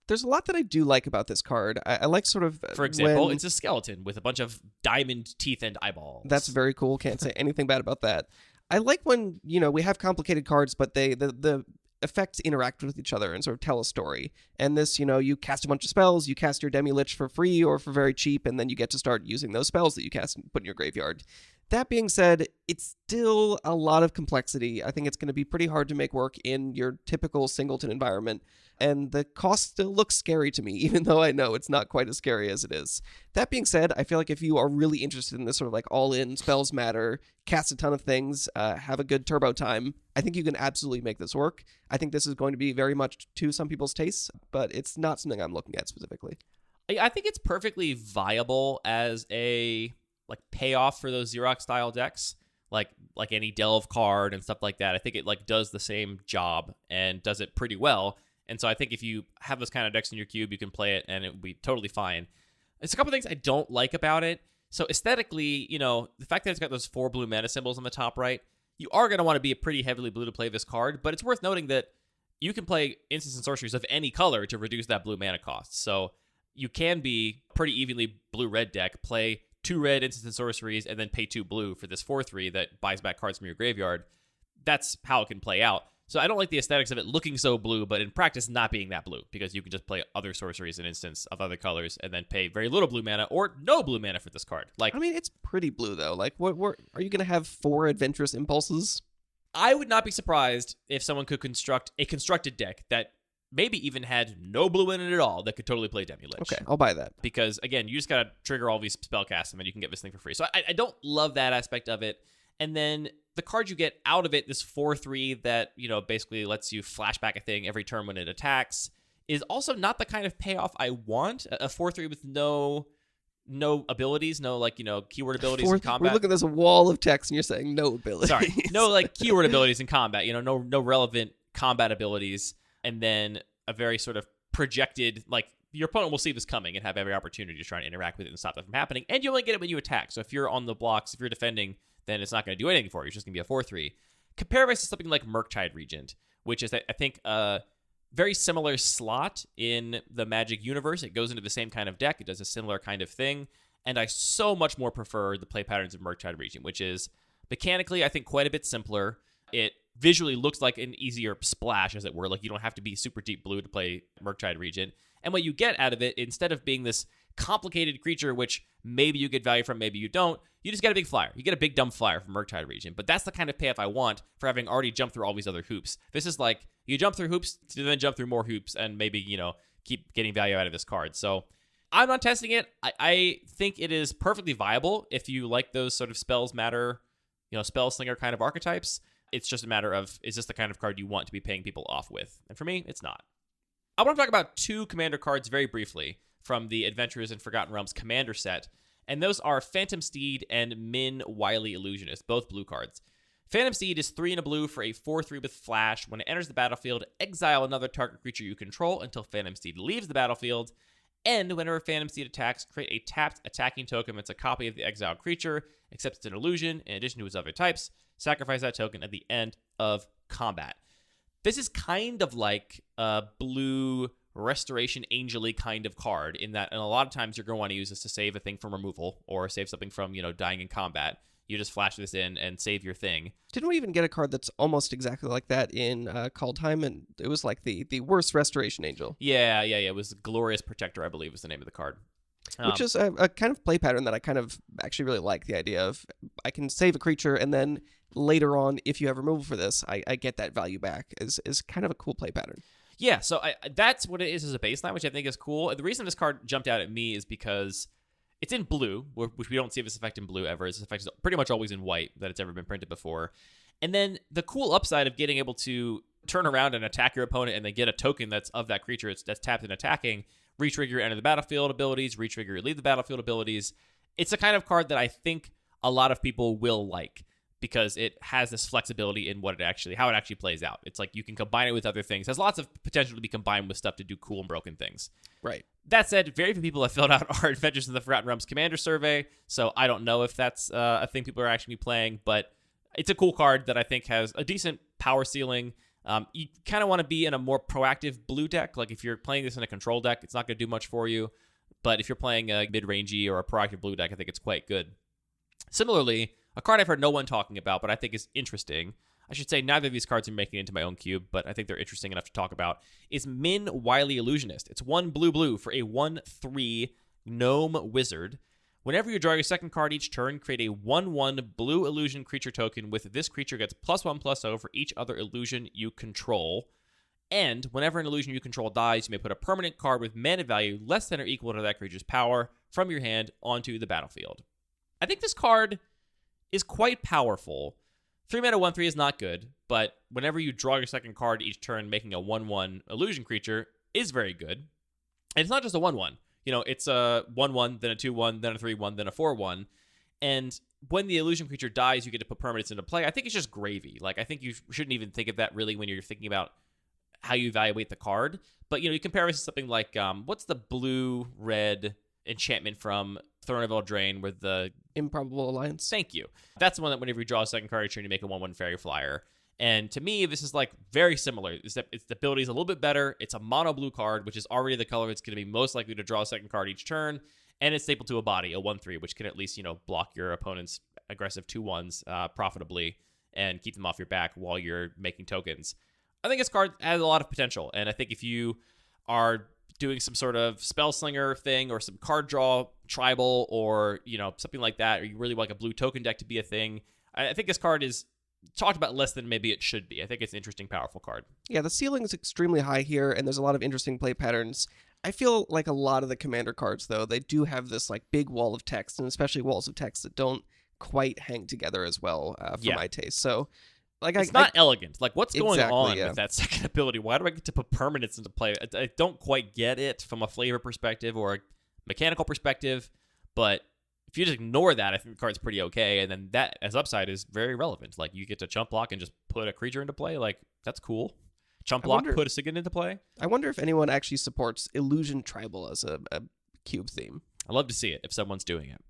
There's a lot that I do like about this card. I like sort of... For example, it's a skeleton with a bunch of diamond teeth and eyeballs. That's very cool. Can't say anything bad about that. I like when, we have complicated cards, but the effects interact with each other and sort of tell a story. And this, you cast a bunch of spells, you cast your Demilich for free or for very cheap, and then you get to start using those spells that you cast and put in your graveyard. That being said, it's still a lot of complexity. I think it's going to be pretty hard to make work in your typical singleton environment, and the cost still looks scary to me, even though I know it's not quite as scary as it is. That being said, I feel like if you are really interested in this sort of like all-in, spells matter, cast a ton of things, have a good turbo time, I think you can absolutely make this work. I think this is going to be very much to some people's tastes, but it's not something I'm looking at specifically. I think it's perfectly viable as a payoff for those Xerox style decks, like any Delve card and stuff like that. I think it does the same job and does it pretty well. And so I think if you have those kind of decks in your cube, you can play it and it would be totally fine. There's a couple things I don't like about it. So aesthetically, the fact that it's got those 4 blue mana symbols on the top right, you are going to want to be a pretty heavily blue to play this card, but it's worth noting that you can play instants and sorceries of any color to reduce that blue mana cost. So you can be pretty evenly blue-red deck, play 2 red instants and sorceries, and then pay 2 blue for this 4/3 that buys back cards from your graveyard. That's how it can play out. So I don't like the aesthetics of it looking so blue, but in practice not being that blue, because you can just play other sorceries and instants of other colors and then pay very little blue mana or no blue mana for this card. It's pretty blue, though. What are you going to have 4 adventurous impulses? I would not be surprised if someone could construct a constructed deck that maybe even had no blue in it at all that could totally play Demilich. Okay, I'll buy that. Because, again, you just got to trigger all these spell casts and then you can get this thing for free. So I don't love that aspect of it. And then the card you get out of it, this 4/3 that, basically lets you flashback a thing every turn when it attacks, is also not the kind of payoff I want. A 4/3 with no abilities, no keyword abilities in combat. We're looking at this wall of text and you're saying no abilities. Sorry, no keyword abilities in combat. No relevant combat abilities, and then a very sort of projected your opponent will see this coming and have every opportunity to try and interact with it and stop that from happening. And you only get it when you attack. So if you're on the blocks, if you're defending, then it's not going to do anything for you. It's just going to be a 4/3. Compare this to something like Murktide Regent, which is, I think, a very similar slot in the Magic universe. It goes into the same kind of deck. It does a similar kind of thing. And I so much more prefer the play patterns of Murktide Regent, which is mechanically, I think, quite a bit simpler. It visually looks like an easier splash, as it were. You don't have to be super deep blue to play Murktide Regent. And what you get out of it, instead of being this complicated creature, which maybe you get value from, maybe you don't, you just get a big flyer. You get a big dumb flyer from Murktide Regent. But that's the kind of payoff I want for having already jumped through all these other hoops. This is you jump through hoops to then jump through more hoops and maybe, keep getting value out of this card. So I'm not testing it. I think it is perfectly viable if you like those sort of spells matter, spell slinger kind of archetypes. It's just a matter of, is this the kind of card you want to be paying people off with? And for me, it's not. I want to talk about 2 commander cards very briefly from the Adventures in Forgotten Realms commander set, and those are Phantom Steed and Minn, Wily, Illusionist, both blue cards. Phantom Steed is 3 and a blue for a 4/3 with flash. When it enters the battlefield, exile another target creature you control until Phantom Steed leaves the battlefield, and whenever Phantom Steed attacks, create a tapped attacking token that's a copy of the exiled creature, except it's an illusion, in addition to its other types. Sacrifice that token at the end of combat. This is kind of like a blue Restoration Angel-y kind of card, in that, and a lot of times you're going to want to use this to save a thing from removal or save something from, dying in combat. You just flash this in and save your thing. Didn't we even get a card that's almost exactly like that in Call Time? And it was like the worst Restoration Angel. Yeah. It was Glorious Protector, I believe, was the name of the card. Which is a kind of play pattern that I kind of actually really like. The idea of I can save a creature, and then later on, if you have removal for this, I get that value back is kind of a cool play pattern. Yeah, so that's what it is as a baseline, which I think is cool. And the reason this card jumped out at me is because it's in blue, which we don't see this effect in blue ever. This effect is pretty much always in white that it's ever been printed before. And then the cool upside of getting able to turn around and attack your opponent and then get a token that's of that creature that's tapped and attacking, retrigger your enter the battlefield abilities, retrigger your leave the battlefield abilities. It's a kind of card that I think a lot of people will like because it has this flexibility in how it actually plays out. It's like you can combine it with other things. It has lots of potential to be combined with stuff to do cool and broken things. Right. That said, very few people have filled out our Adventures in the Forgotten Realms Commander survey, so I don't know if that's a thing people are actually playing, but it's a cool card that I think has a decent power ceiling. You kind of want to be in a more proactive blue deck. Like if you're playing this in a control deck, it's not going to do much for you. But if you're playing a mid-rangey or a proactive blue deck, I think it's quite good. Similarly, a card I've heard no one talking about, but I think is interesting. I should say neither of these cards are making it into my own cube, but I think they're interesting enough to talk about, is Minn, Wily, Illusionist. It's 1 blue for a 1/3 gnome wizard. Whenever you draw your second card each turn, create a 1/1 blue illusion creature token with this creature gets +1/+0 for each other illusion you control. And whenever an illusion you control dies, you may put a permanent card with mana value less than or equal to that creature's power from your hand onto the battlefield. I think this card is quite powerful. 3 mana 1/3 is not good, but whenever you draw your second card each turn, making a 1/1 illusion creature is very good. And it's not just a 1/1. It's a 1/1, then a 2/1, then a 3/1, then a 4/1. And when the illusion creature dies, you get to put permanents into play. I think it's just gravy. Like, I think you shouldn't even think of that really when you're thinking about how you evaluate the card. But, you compare this to something like, what's the blue-red enchantment from Throne of Eldraine with the Improbable Alliance? Thank you. That's the one that whenever you draw a second card each turn, you make a 1/1 fairy flyer. And to me, this is like very similar. It's the ability is a little bit better. It's a mono blue card, which is already the color it's going to be most likely to draw a second card each turn. And it's stapled to a body, a 1/3, which can at least, block your opponent's aggressive 2/1s profitably and keep them off your back while you're making tokens. I think this card has a lot of potential. And I think if you are doing some sort of spellslinger thing or some card draw tribal or, something like that, or you really want like a blue token deck to be a thing, I think this card is talked about less than maybe it should be. I think it's an interesting, powerful card. Yeah, the ceiling is extremely high here, and there's a lot of interesting play patterns. I feel like a lot of the commander cards, though, they do have this like big wall of text, and especially walls of text that don't quite hang together as well for my taste. So, like, it's not elegant. Like, what's going on yeah. with that second ability? Why do I get to put permanents into play? I don't quite get it from a flavor perspective or a mechanical perspective, but if you just ignore that, I think the card's pretty okay, and then that, as upside, is very relevant. Like, you get to chump block and just put a creature into play. Like, that's cool. Chump block, put a Sigurd into play. I wonder if anyone actually supports Illusion Tribal as a cube theme. I'd love to see it if someone's doing it.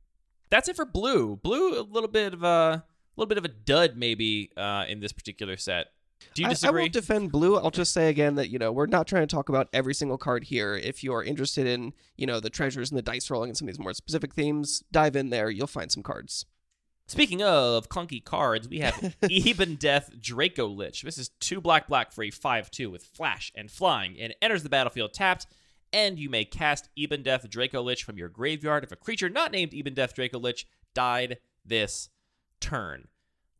That's it for blue. Blue, a little bit of a dud maybe in this particular set. Do you disagree? I won't defend blue. I'll just say again that, we're not trying to talk about every single card here. If you're interested in, the treasures and the dice rolling and some of these more specific themes, dive in there. You'll find some cards. Speaking of clunky cards, we have Ebondeath Dracolich. This is 2 black for a 5/2 with flash and flying, and it enters the battlefield tapped, and you may cast Ebondeath Dracolich from your graveyard if a creature not named Ebondeath Dracolich died this turn.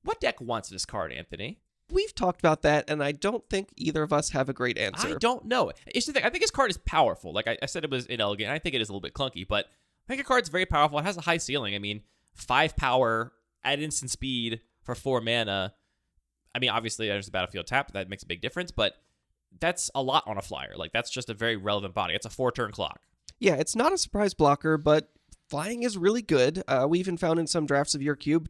What deck wants this card, Anthony? We've talked about that, and I don't think either of us have a great answer. I don't know. It's the thing. I think this card is powerful. Like I said, it was inelegant. I think it is a little bit clunky, but I think the card's very powerful. It has a high ceiling. I mean, 5 power at instant speed for 4 mana. I mean, obviously, there's the battlefield tap. That makes a big difference, but that's a lot on a flyer. Like, that's just a very relevant body. It's a 4-turn clock. Yeah, it's not a surprise blocker, but flying is really good. We even found in some drafts of your cube,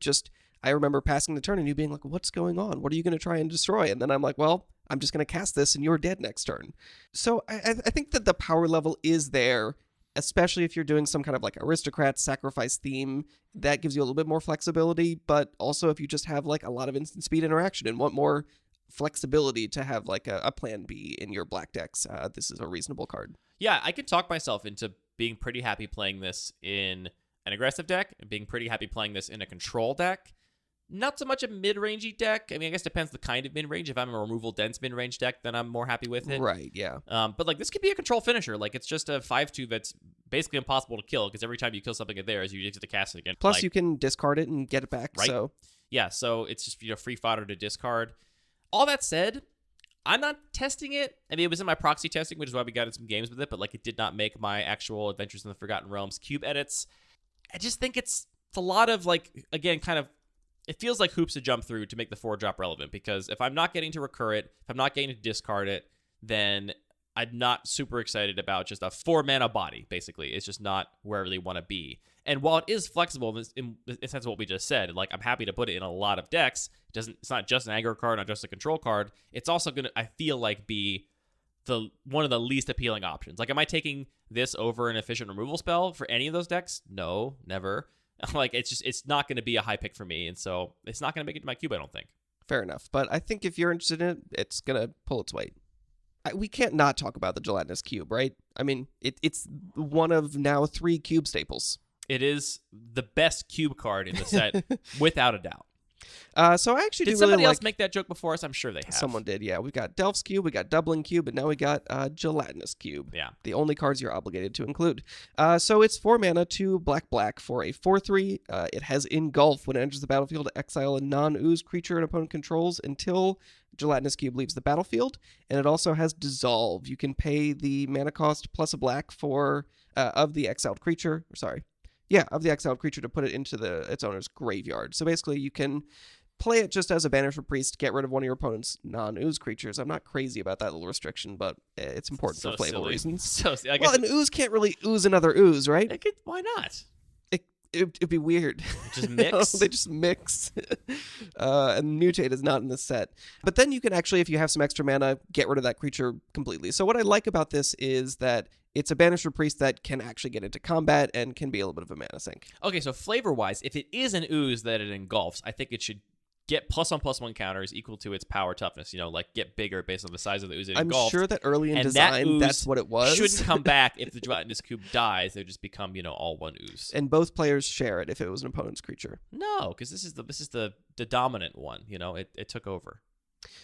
I remember passing the turn and you being like, what's going on? What are you going to try and destroy? And then I'm like, well, I'm just going to cast this and you're dead next turn. So I think that the power level is there, especially if you're doing some kind of like aristocrat sacrifice theme. That gives you a little bit more flexibility, but also if you just have like a lot of instant speed interaction and want more flexibility to have like a plan B in your black decks, this is a reasonable card. Yeah, I could talk myself into being pretty happy playing this in an aggressive deck and being pretty happy playing this in a control deck. Not so much a mid-rangey deck. I mean, I guess it depends the kind of mid-range. If I'm a removal-dense mid-range deck, then I'm more happy with it. Right, yeah. But, like, this could be a control finisher. Like, it's just a 5/2 that's basically impossible to kill, because every time you kill something in there, you get to cast it again. Plus, like, you can discard it and get it back, right? so... Yeah, so it's just, free fodder to discard. All that said, I'm not testing it. I mean, it was in my proxy testing, which is why we got in some games with it, but, like, it did not make my actual Adventures in the Forgotten Realms cube edits. I just think it's a lot of, like, again, kind of, it feels like hoops to jump through to make the 4-drop relevant, because if I'm not getting to recur it, if I'm not getting to discard it, then I'm not super excited about just a 4-mana body, basically. It's just not where I really want to be. And while it is flexible in the sense of what we just said, like, I'm happy to put it in a lot of decks. It's not just an aggro card, not just a control card. It's also going to, I feel like, be one of the least appealing options. Like, am I taking this over an efficient removal spell for any of those decks? No, never. Like, it's not going to be a high pick for me, and so it's not going to make it to my cube, I don't think. Fair enough. But I think if you're interested in it, it's going to pull its weight. We can't not talk about the Gelatinous Cube, right? I mean, it's one of now 3 cube staples. It is the best cube card in the set, without a doubt. So I actually did do somebody really else like... make that joke before us? I'm sure they have. Someone did, yeah. We've got Delph's Cube, we got Doubling Cube, and now we got Gelatinous Cube. Yeah. The only cards you're obligated to include. So it's 4 mana, 2 black for a 4/3. It has Engulf. When it enters the battlefield, exile a non-ooze creature an opponent controls until Gelatinous Cube leaves the battlefield. And it also has Dissolve. You can pay the mana cost plus a black for of the exiled creature. Of the exiled creature to put it into its owner's graveyard. So basically, you can play it just as a Banisher Priest, get rid of one of your opponent's non-ooze creatures. I'm not crazy about that little restriction, but it's important for playable reasons. So I guess an ooze can't really ooze another ooze, right? Why not? It'd be weird. Just mix? They just mix. And Mutate is not in this set. But then you can actually, if you have some extra mana, get rid of that creature completely. So what I like about this is that it's a Banisher Priest that can actually get into combat and can be a little bit of a mana sink. Okay, so flavor-wise, if it is an ooze that it engulfs, I think it should get +1/+1 counters equal to its power toughness. Like, get bigger based on the size of the ooze it engulfs. I'm sure that early in and design, that's what it was. Shouldn't come back if the Gelatinous Cube dies. They would just become, all one ooze. And both players share it if it was an opponent's creature. No, because this is the dominant one. It took over.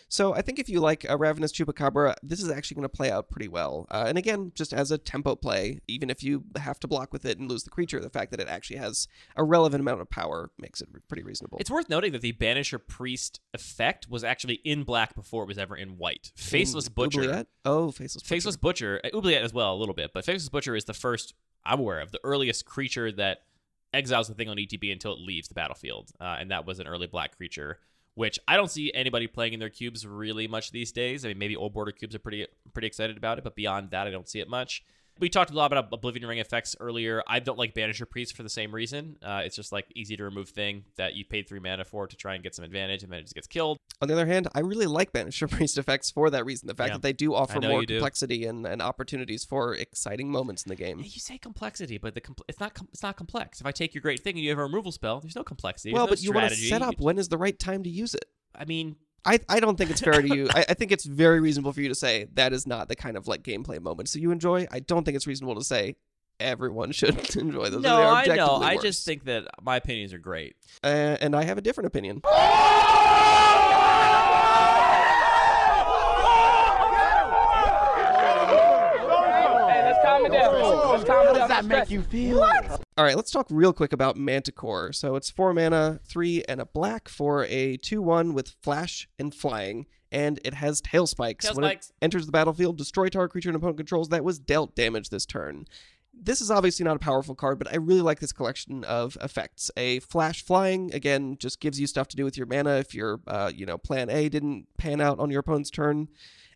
So I think if you like a Ravenous Chupacabra, this is actually going to play out pretty well. And again, just as a tempo play, even if you have to block with it and lose the creature, the fact that it actually has a relevant amount of power makes it pretty reasonable. It's worth noting that the Banisher Priest effect was actually in black before it was ever in white. Faceless Butcher. Oubliette? Oh, Faceless Butcher. Faceless Butcher. Oubliette as well, a little bit. But Faceless Butcher is the first, I'm aware of, the earliest creature that exiles the thing on ETB until it leaves the battlefield. And that was an early black creature, which I don't see anybody playing in their cubes really much these days. I mean, maybe old border cubes are pretty excited about it, but beyond that, I don't see it much. We talked a lot about Oblivion Ring effects earlier. I don't like Banisher Priest for the same reason. It's just like easy to remove thing that you paid 3 mana for to try and get some advantage, and then it just gets killed. On the other hand, I really like Banisher Priest effects for that reason. The fact that they do offer more complexity and opportunities for exciting moments in the game. You say complexity, but it's not complex. If I take your great thing and you have a removal spell, there's no complexity. Well, there's but no you want to strategy. set up when is the right time to use it. I mean, I don't think it's fair to you. I think it's very reasonable for you to say that is not the kind of like gameplay moments that you enjoy. I don't think it's reasonable to say everyone should enjoy those. No, I know. I just think that my opinions are great. And I have a different opinion. How does that make you feel? All right, let's talk real quick about Manticore. So it's 4 mana, 3 and a black for a 2/1 with flash and flying, and it has Tail Spikes. When it enters the battlefield, destroy target creature an opponent controls that was dealt damage this turn. This is obviously not a powerful card, but I really like this collection of effects. A flash flying, again, just gives you stuff to do with your mana if your plan A didn't pan out on your opponent's turn.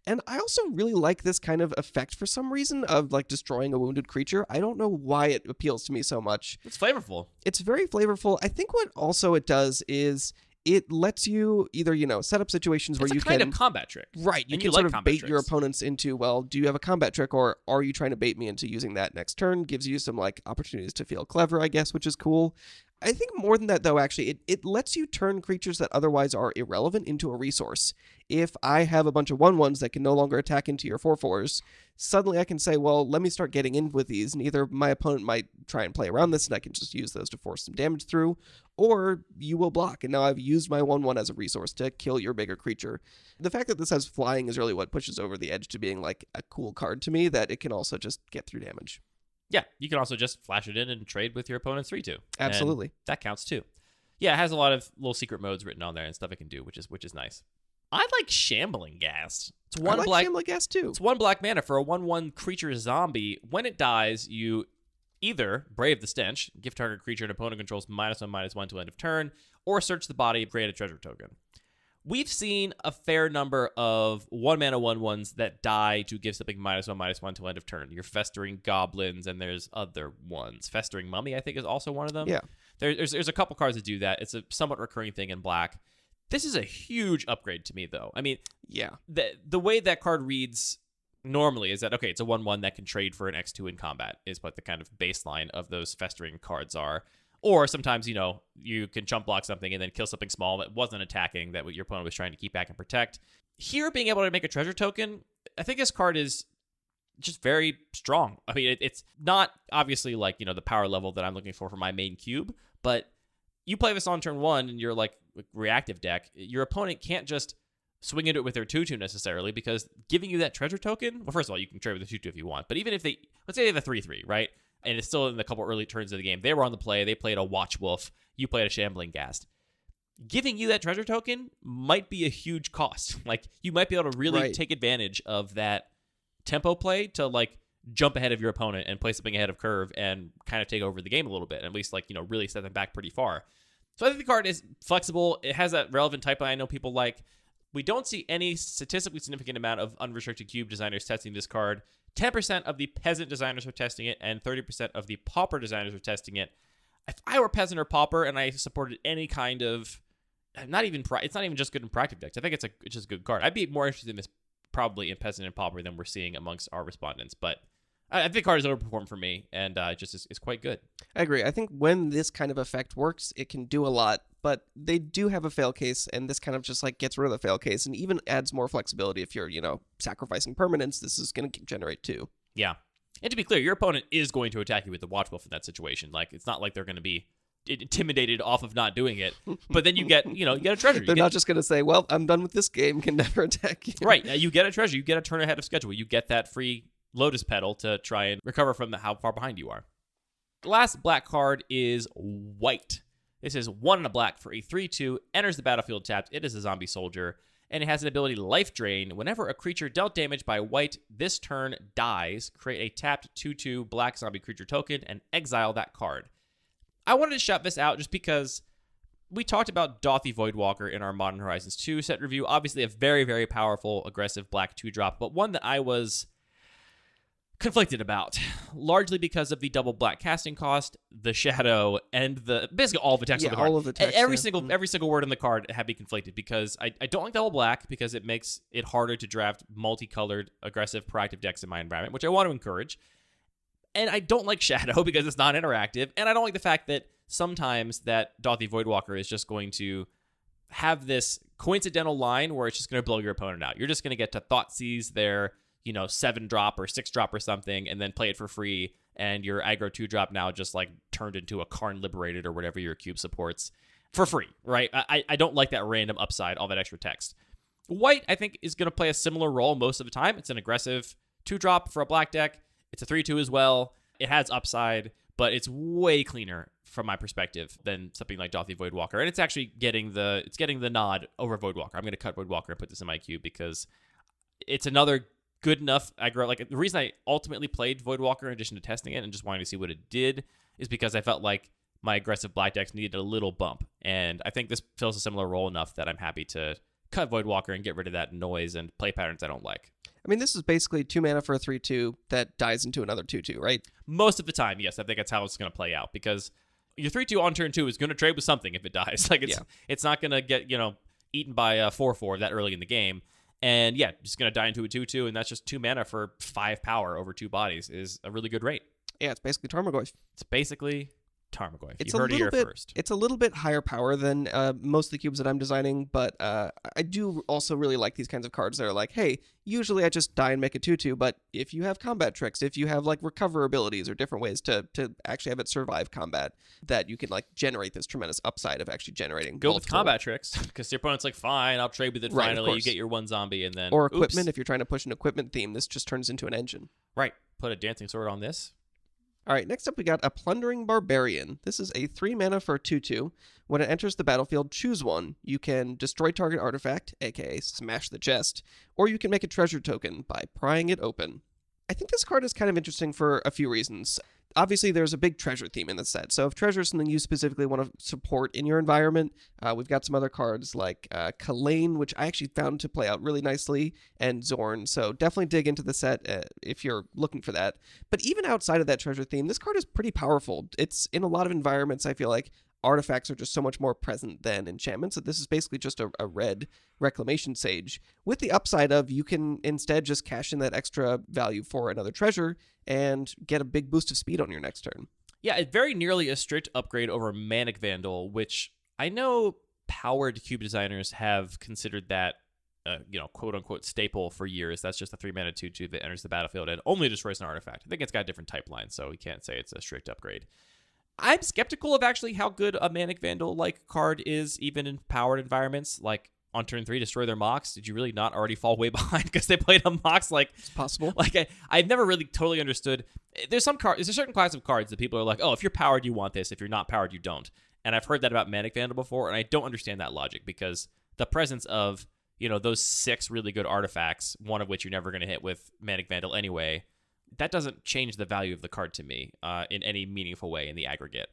And I also really like this kind of effect for some reason of like destroying a wounded creature. I don't know why it appeals to me so much. It's flavorful. It's very flavorful. I think what also it does is it lets you either, set up situations where you can... It's a kind of combat trick. Right. You can sort of bait your opponents into, well, do you have a combat trick, or are you trying to bait me into using that next turn? Gives you some like opportunities to feel clever, I guess, which is cool. I think more than that, though, actually, it lets you turn creatures that otherwise are irrelevant into a resource. If I have a bunch of 1/1s that can no longer attack into your 4/4s, suddenly I can say, well, let me start getting in with these, and either my opponent might try and play around this, and I can just use those to force some damage through, or you will block, and now I've used my 1/1 as a resource to kill your bigger creature. The fact that this has flying is really what pushes over the edge to being like a cool card to me, that it can also just get through damage. Yeah, you can also just flash it in and trade with your opponent's 3/2. Absolutely. And that counts too. Yeah, it has a lot of little secret modes written on there and stuff it can do, which is nice. I like Shambling Ghast. It's one I like black Shambling Ghast too. It's 1 black mana for a 1/1 creature zombie. When it dies, you either Brave the Stench, give target creature an opponent controls -1/-1 till end of turn, or search the body, create a treasure token. We've seen a fair number of 1 mana 1/1s that die to give something -1/-1 till end of turn. Your Festering Goblins, and there's other ones. Festering Mummy, I think, is also one of them. Yeah. There's a couple cards that do that. It's a somewhat recurring thing in black. This is a huge upgrade to me, though. I mean, Yeah. the way that card reads normally is that, okay, it's a 1/1 that can trade for an X2 in combat, is what the kind of baseline of those Festering cards are. Or sometimes, you can chump block something and then kill something small that wasn't attacking, that your opponent was trying to keep back and protect. Here, being able to make a treasure token, I think this card is just very strong. I mean, it's not obviously like, the power level that I'm looking for my main cube, but you play this on turn 1 and you're like reactive deck, your opponent can't just swing into it with their 2/2 necessarily, because giving you that treasure token, well, first of all, you can trade with the 2/2 if you want, but even if let's say they have a 3/3, right? And it's still in the couple early turns of the game. They were on the play. They played a Watch Wolf. You played a Shambling Ghast. Giving you that treasure token might be a huge cost. Like, you might be able to really take advantage of that tempo play to, like, jump ahead of your opponent and play something ahead of curve and kind of take over the game a little bit, and at least, like, really set them back pretty far. So I think the card is flexible. It has that relevant type I know people like. We don't see any statistically significant amount of unrestricted cube designers testing this card. 10% of the peasant designers are testing it, and 30% of the pauper designers are testing it. If I were peasant or pauper and I supported any kind of, it's not even just good in proactive decks. I think it's just a good card. I'd be more interested in this probably in peasant and pauper than we're seeing amongst our respondents. But I think the card has overperformed for me, and just is quite good. I agree. I think when this kind of effect works, it can do a lot, but they do have a fail case, and this kind of just like gets rid of the fail case and even adds more flexibility. If you're, sacrificing permanents, this is going to generate 2. Yeah. And to be clear, your opponent is going to attack you with the Watch Wolf in that situation. Like, it's not like they're going to be intimidated off of not doing it, but then you get a treasure. They're not just going to say, well, I'm done with this game, can never attack you. Right. You get a treasure. You get a turn ahead of schedule. You get that free Lotus Petal to try and recover from how far behind you are. The last black card is Wight. This is 1 and a black for a 3/2, enters the battlefield tapped. It is a zombie soldier, and it has an ability Life Drain. Whenever a creature dealt damage by Wight this turn dies, create a tapped 2/2 black zombie creature token and exile that card. I wanted to shout this out just because we talked about Dauthi Voidwalker in our Modern Horizons 2 set review. Obviously a very, very powerful, aggressive black 2-drop, but one that I was conflicted about, largely because of the double black casting cost, the shadow, and basically all of the text on the card. All of the text, every single word in the card had me conflicted, because I don't like double black, because it makes it harder to draft multicolored, aggressive, proactive decks in my environment, which I want to encourage. And I don't like shadow because it's not interactive, and I don't like the fact that sometimes that Dauthi Voidwalker is just going to have this coincidental line where it's just going to blow your opponent out. You're just going to get to Thoughtseize their 7-drop or 6-drop or something, and then play it for free, and your aggro 2-drop now just like turned into a Karn Liberated or whatever your cube supports for free, right? I don't like that random upside, all that extra text. Wight, I think, is going to play a similar role most of the time. It's an aggressive 2-drop for a black deck. It's a 3/2 as well. It has upside, but it's way cleaner from my perspective than something like Dauthi Voidwalker, and it's actually getting the nod over Voidwalker. I'm going to cut Voidwalker and put this in my cube because it's another good enough aggro. Like, the reason I ultimately played Voidwalker in addition to testing it and just wanting to see what it did is because I felt like my aggressive black decks needed a little bump, and I think this fills a similar role enough that I'm happy to cut Voidwalker and get rid of that noise and play patterns I don't like. I mean, this is basically 2 mana for a 3/2 that dies into another 2/2, right? Most of the time, yes. I think that's how it's going to play out, because your 3/2 on turn 2 is going to trade with something if it dies. Like, it's not going to get eaten by a 4/4 that early in the game. And yeah, just going to die into a 2/2, and that's just 2 mana for 5 power over 2 bodies is a really good rate. Yeah, it's basically Tarmogoyf. It's basically Tarmogoyf. It's You heard it here first. It's a little bit higher power than most of the cubes that I'm designing, but I do also really like these kinds of cards that are like, hey, usually I just die and make a 2/2, but if you have combat tricks, if you have like recover abilities or different ways to actually have it survive combat, that you can like generate this tremendous upside of actually generating Go with combat tricks, because your opponent's like, fine, I'll trade with it Right, finally. You course. get your one zombie, and then or equipment. oops. If you're trying to push an equipment theme, this just turns into an engine. Right. Put a dancing sword on this. All right, next up we got a Plundering Barbarian. This is a 3 mana for a 2/2. When it enters the battlefield, choose one. You can destroy target artifact, aka smash the chest, or you can make a treasure token by prying it open. I think this card is kind of interesting for a few reasons. Obviously, there's a big treasure theme in the set, so if treasure is something you specifically want to support in your environment, we've got some other cards like Kalane, which I actually found to play out really nicely, and Zorn, so definitely dig into the set if you're looking for that. But even outside of that treasure theme, this card is pretty powerful. It's in a lot of environments, I feel like artifacts are just so much more present than enchantments, that this is basically just a red Reclamation Sage, with the upside of you can instead just cash in that extra value for another treasure and get a big boost of speed on your next turn. Yeah, it's very nearly a strict upgrade over Manic Vandal, which I know powered cube designers have considered that, quote-unquote staple for years. That's just a 3 mana 2/2 that enters the battlefield and only destroys an artifact. I think it's got a different type line, so we can't say it's a strict upgrade. I'm skeptical of actually how good a Manic Vandal-like card is, even in powered environments. Like, on turn 3, destroy their Mox. Did you really not already fall way behind because they played a Mox? Like, it's possible. Like, I've never really totally understood. There's a certain class of cards that people are like, oh, if you're powered, you want this. If you're not powered, you don't. And I've heard that about Manic Vandal before, and I don't understand that logic, because the presence of, those 6 really good artifacts, one of which you're never going to hit with Manic Vandal anyway, that doesn't change the value of the card to me in any meaningful way in the aggregate.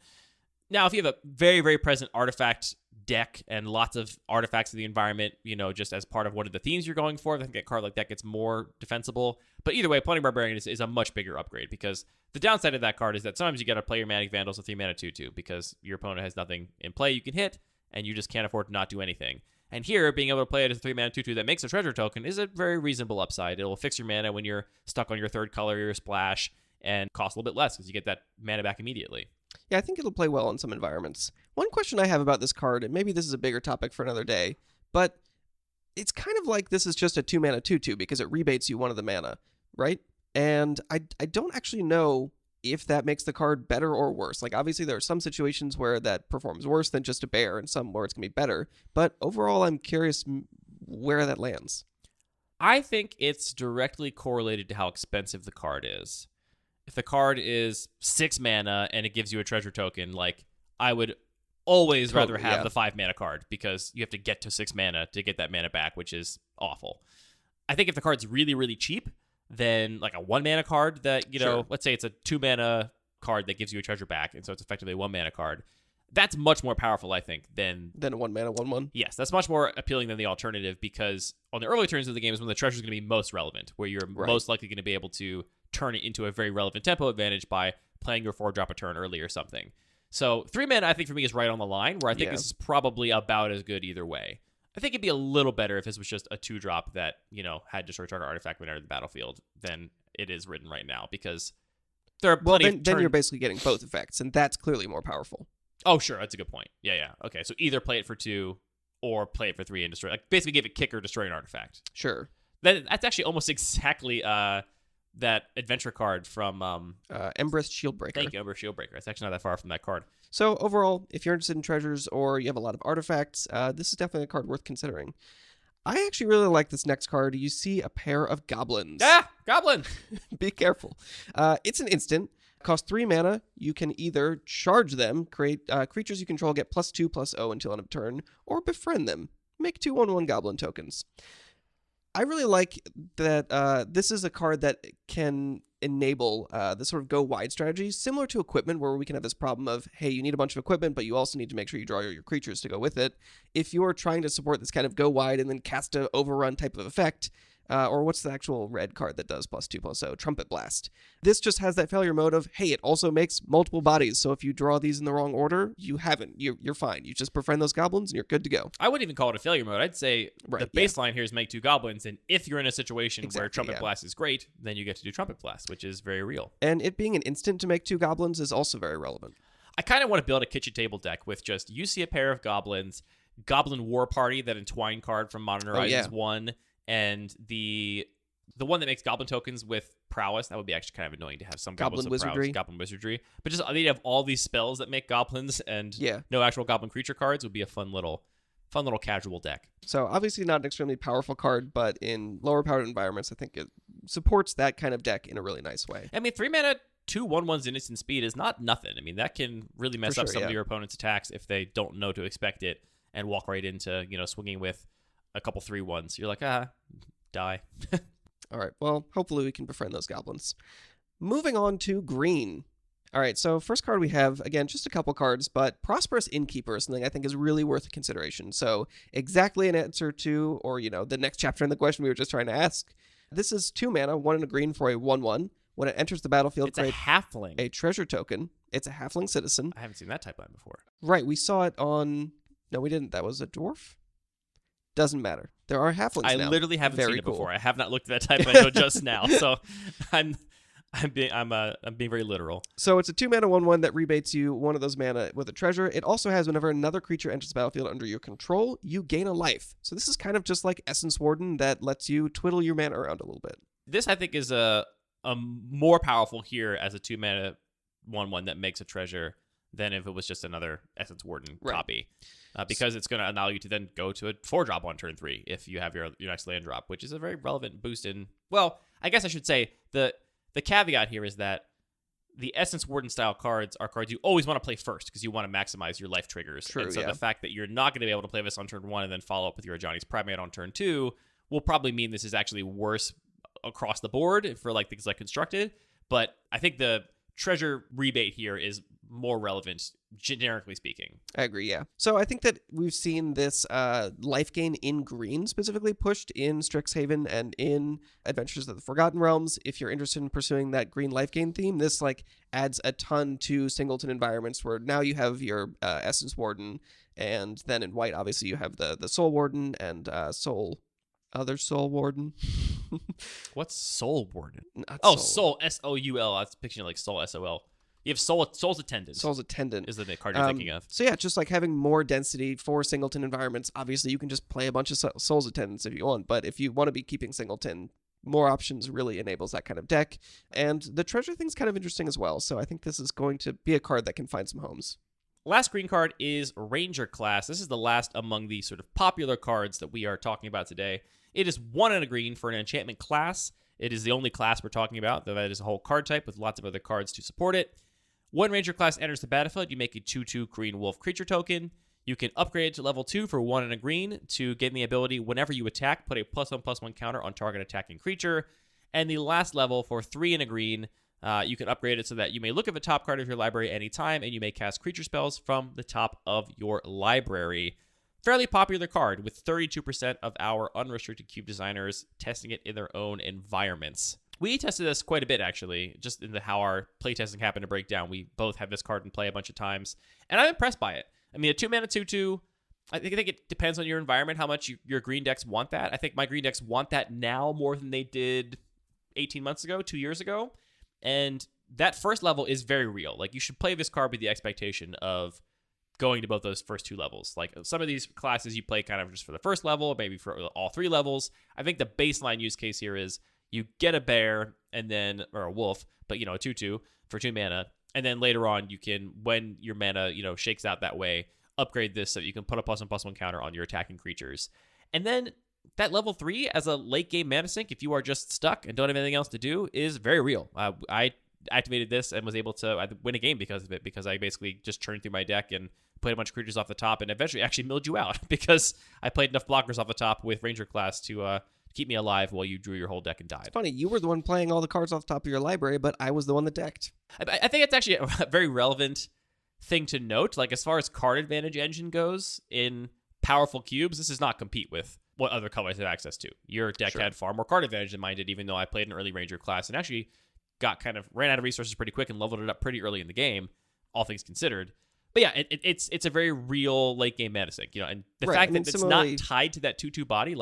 Now, if you have a very, very present artifact deck and lots of artifacts in the environment, just as part of one of the themes you're going for, I think a card like that gets more defensible. But either way, Plundering Barbarian is a much bigger upgrade, because the downside of that card is that sometimes you got to play your Manic Vandals with 3 mana 2/2 because your opponent has nothing in play you can hit, and you just can't afford to not do anything. And here, being able to play it as a 3 mana 2/2 that makes a treasure token is a very reasonable upside. It will fix your mana when you're stuck on your third color, your splash, and cost a little bit less because you get that mana back immediately. Yeah, I think it'll play well in some environments. One question I have about this card, and maybe this is a bigger topic for another day, but it's kind of like this is just a 2 mana 2/2 because it rebates you one of the mana, right? And I don't actually know if that makes the card better or worse. Like, obviously there are some situations where that performs worse than just a bear, and some where it's going to be better. But overall, I'm curious where that lands. I think it's directly correlated to how expensive the card is. If the card is 6 mana and it gives you a treasure token, like, I would always rather have the 5 mana card, because you have to get to 6 mana to get that mana back, which is awful. I think if the card's really, really cheap, then like a 1 mana card that, Sure. Let's say it's a 2 mana card that gives you a treasure back, and so it's effectively a 1 mana card. That's much more powerful, I think, than a 1 mana 1/1. Yes, that's much more appealing than the alternative, because on the early turns of the game is when the treasure is going to be most relevant, where you're most likely going to be able to turn it into a very relevant tempo advantage by playing your 4-drop a turn early or something. So 3 mana, I think, for me, is right on the line, where I think this is probably about as good either way. I think it'd be a little better if this was just a 2-drop that, had destroy target artifact when it entered the battlefield than it is written right now, because there are plenty of then you're basically getting both effects, and that's clearly more powerful. Oh, sure, that's a good point. Yeah. Okay, so either play it for 2 or play it for 3 and destroy. Like, basically give it kick or destroy an artifact. Sure. That's actually almost exactly that adventure card from Embrace Shieldbreaker. Thank you, Embrace Shieldbreaker. It's actually not that far from that card. So overall, if you're interested in treasures or you have a lot of artifacts, this is definitely a card worth considering. I actually really like this next card. You see a Pair of Goblins. Ah, Goblin! Be careful. It's an instant. Cost 3 mana. You can either charge them, create creatures you control get +2/+0 until end of turn, or befriend them. Make 2 1/1 Goblin tokens. I really like that this is a card that can enable the sort of go wide strategy, similar to equipment, where we can have this problem of, hey, you need a bunch of equipment, but you also need to make sure you draw your creatures to go with it. If you're trying to support this kind of go wide and then cast a overrun type of effect, or what's the actual red card that does +2/+0? Trumpet Blast. This just has that failure mode of, hey, it also makes multiple bodies, so if you draw these in the wrong order, you're fine. You just befriend those goblins and you're good to go. I wouldn't even call it a failure mode. I'd say the baseline here is make 2 goblins, and if you're in a situation where Trumpet Blast is great, then you get to do Trumpet Blast, which is very real. And it being an instant to make 2 goblins is also very relevant. I kind of want to build a kitchen table deck with just you see a pair of goblins, Goblin War Party, that Entwine card from Modern Horizons 1, and the one that makes goblin tokens with prowess. That would be actually kind of annoying to have some Goblin goblins with Wizardry. prowess, goblin wizardry. But just they have all these spells that make goblins and no actual goblin creature cards would be a fun little casual deck. So obviously not an extremely powerful card, but in lower powered environments, I think it supports that kind of deck in a really nice way. I mean, 3 mana, 2 1/1s in instant speed is not nothing. I mean, that can really mess up some of your opponent's attacks if they don't know to expect it and walk right into, swinging with a couple 3/1s. You're like, die. All right, well, hopefully we can befriend those goblins. Moving on to green. All right, so first card we have, again, just a couple cards, but Prosperous Innkeeper is something I think is really worth consideration. So exactly an answer to, or, the next chapter in the question we were just trying to ask. This is 2 mana, 1 and a green for a 1/1. When it enters the battlefield, it's a halfling. A treasure token. It's a halfling citizen. I haven't seen that type line before. Right, we saw it on... No, we didn't. That was a dwarf? Doesn't matter. There are halflings now. I literally haven't Very seen it cool. before. I have not looked at that type until just now. So I'm being very literal. So it's a 2 mana 1/1 that rebates you 1 of those mana with a treasure. It also has whenever another creature enters the battlefield under your control, you gain a life. So this is kind of just like Essence Warden that lets you twiddle your mana around a little bit. This I think is a more powerful here as a 2 mana 1/1 that makes a treasure than if it was just another Essence Warden copy. Because it's going to allow you to then go to a 4-drop on turn 3 if you have your next land drop, which is a very relevant boost in... Well, I guess I should say the caveat here is that the Essence Warden style cards are cards you always want to play first because you want to maximize your life triggers. True, and so the fact that you're not going to be able to play this on turn 1 and then follow up with your Ajani's Primate on turn 2 will probably mean this is actually worse across the board for things like Constructed. But I think the treasure rebate here is more relevant, generically speaking. I agree, yeah. So I think that we've seen this life gain in green specifically pushed in Strixhaven and in Adventures of the Forgotten Realms. If you're interested in pursuing that green life gain theme, this adds a ton to singleton environments where now you have your Essence Warden, and then in white, obviously, you have the Soul Warden and other Soul Warden. What's Soul Warden? Soul. S-O-U-L. I was picturing Soul S-O-L. You have Soul's Attendant. Soul's Attendant is the card you're thinking of. So yeah, just having more density for singleton environments. Obviously, you can just play a bunch of Soul's Attendants if you want, but if you want to be keeping singleton, more options really enables that kind of deck. And the treasure thing's kind of interesting as well, so I think this is going to be a card that can find some homes. Last green card is Ranger class. This is the last among the sort of popular cards that we are talking about today. It is 1 and a green for an enchantment class. It is the only class we're talking about, though that is a whole card type with lots of other cards to support it. When Ranger class enters the battlefield, you make a 2/2 green wolf creature token. You can upgrade it to level 2 for 1 and a green to gain the ability whenever you attack, put a +1/+1 counter on target attacking creature. And the last level for 3 and a green, you can upgrade it so that you may look at the top card of your library anytime, and you may cast creature spells from the top of your library. Fairly popular card, with 32% of our unrestricted cube designers testing it in their own environments. We tested this quite a bit, actually, just in how our playtesting happened to break down. We both have this card in play a bunch of times, and I'm impressed by it. I mean, a 2-mana 2/2, I think it depends on your environment, how much your green decks want that. I think my green decks want that now more than they did 18 months ago, 2 years ago, and that first level is very real. You should play this card with the expectation of going to both those first 2 levels. Some of these classes you play kind of just for the first level, maybe for all 3 levels. I think the baseline use case here is you get a bear or a wolf, but a 2/2 for 2 mana, and then later on you can, when your mana shakes out that way, upgrade this so you can put a +1/+1 counter on your attacking creatures. And then that level 3 as a late game mana sink, if you are just stuck and don't have anything else to do, is very real. I activated this and was able to win a game because of it, because I basically just churned through my deck and played a bunch of creatures off the top and eventually actually milled you out because I played enough blockers off the top with Ranger class to keep me alive while you drew your whole deck and died. It's funny, you were the one playing all the cards off the top of your library, but I was the one that decked. I think it's actually a very relevant thing to note. As far as card advantage engine goes in powerful cubes, this does not compete with what other colors have access to. Your deck had far more card advantage than mine did, even though I played an early Ranger class and actually ran out of resources pretty quick and leveled it up pretty early in the game, all things considered. But yeah, it's a very real late game mana sink, and the fact that it's not tied to that 2/2 body,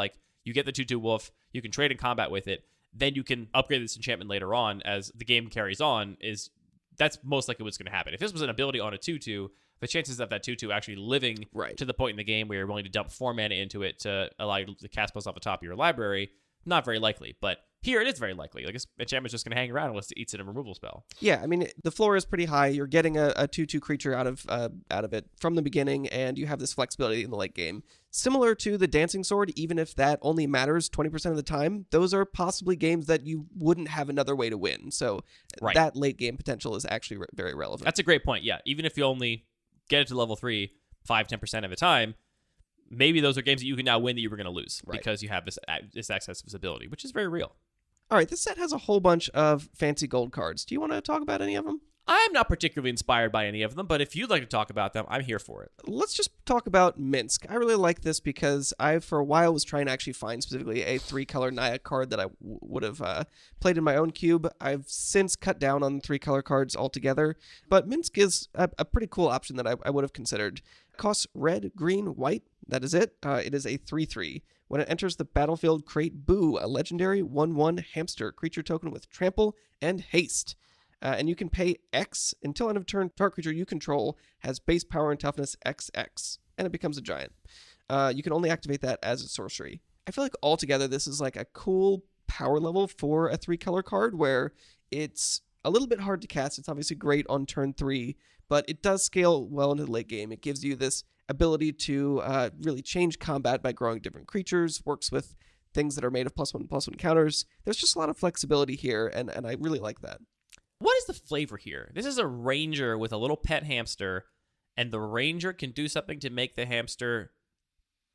you get the 2/2 wolf, you can trade in combat with it, then you can upgrade this enchantment later on as the game carries on, is that's most likely what's going to happen. If this was an ability on a 2/2, the chances of that 2/2 actually living to the point in the game where you're willing to dump 4 mana into it to allow you to cast spells off the top of your library, not very likely. But here it is very likely. Like, enchantment's just going to hang around unless it eats in a removal spell. Yeah, I mean, the floor is pretty high. You're getting a 2/2 creature out of it from the beginning, and you have this flexibility in the late game. Similar to the Dancing Sword, even if that only matters 20% of the time, those are possibly games that you wouldn't have another way to win. So that late game potential is actually very relevant. That's a great point, yeah. Even if you only get it to level 3 5-10% of the time, maybe those are games that you can now win that you were going to lose because you have this access to this ability, which is very real. All right, this set has a whole bunch of fancy gold cards. Do you want to talk about any of them? I'm not particularly inspired by any of them, but if you'd like to talk about them, I'm here for it. Let's just talk about Misnc. I really like this because I, for a while, was trying to actually find specifically a 3-color Naya card that I would have played in my own cube. I've since cut down on 3-color cards altogether, but Misnc is a pretty cool option that I would have considered. It costs red, green, white. That is it. It is a 3/3. When it enters the battlefield, create Boo, a legendary 1/1 hamster creature token with trample and haste. And you can pay X until end of turn. Target creature you control has base power and toughness XX, and it becomes a giant. You can only activate that as a sorcery. I feel like altogether this is like a cool power level for a 3-color card where it's a little bit hard to cast. It's obviously great on turn 3, but it does scale well into the late game. It gives you this ability to really change combat by growing different creatures, works with things that are made of +1/+1 counters. There's just a lot of flexibility here, and I really like that. What is the flavor here? This is a ranger with a little pet hamster, and the ranger can do something to make the hamster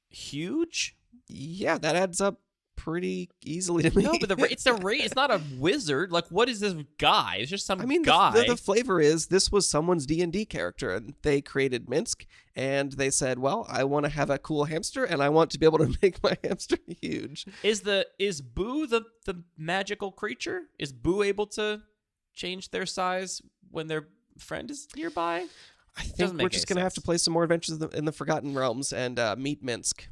huge? Yeah, that adds up pretty easily to me. No, but it's not a wizard. Like, what is this guy? It's just some guy. The flavor is this was someone's D&D character, and they created Misnc, and they said, well, I want to have a cool hamster, and I want to be able to make my hamster huge. Is Boo the magical creature? Is Boo able to change their size when their friend is nearby? I think we're just going to have to play some more Adventures in the Forgotten Realms and meet Misnc.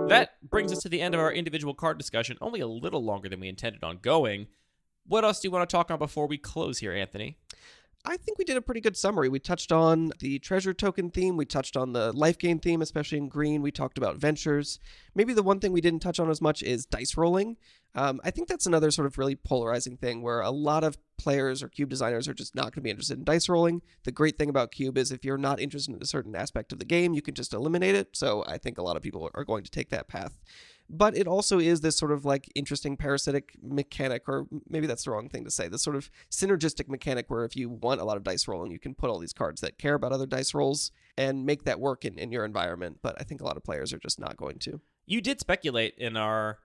That brings us to the end of our individual card discussion, only a little longer than we intended on going. What else do you want to talk on before we close here, Anthony? I think we did a pretty good summary. We touched on the treasure token theme. We touched on the life gain theme, especially in green. We talked about ventures. Maybe the one thing we didn't touch on as much is dice rolling. I think that's another sort of really polarizing thing where a lot of players or cube designers are just not going to be interested in dice rolling. The great thing about cube is if you're not interested in a certain aspect of the game, you can just eliminate it. So I think a lot of people are going to take that path. But it also is this sort of like interesting parasitic mechanic, or maybe that's the wrong thing to say, this sort of synergistic mechanic where if you want a lot of dice rolling, you can put all these cards that care about other dice rolls and make that work in your environment. But I think a lot of players are just not going to. You did speculate in our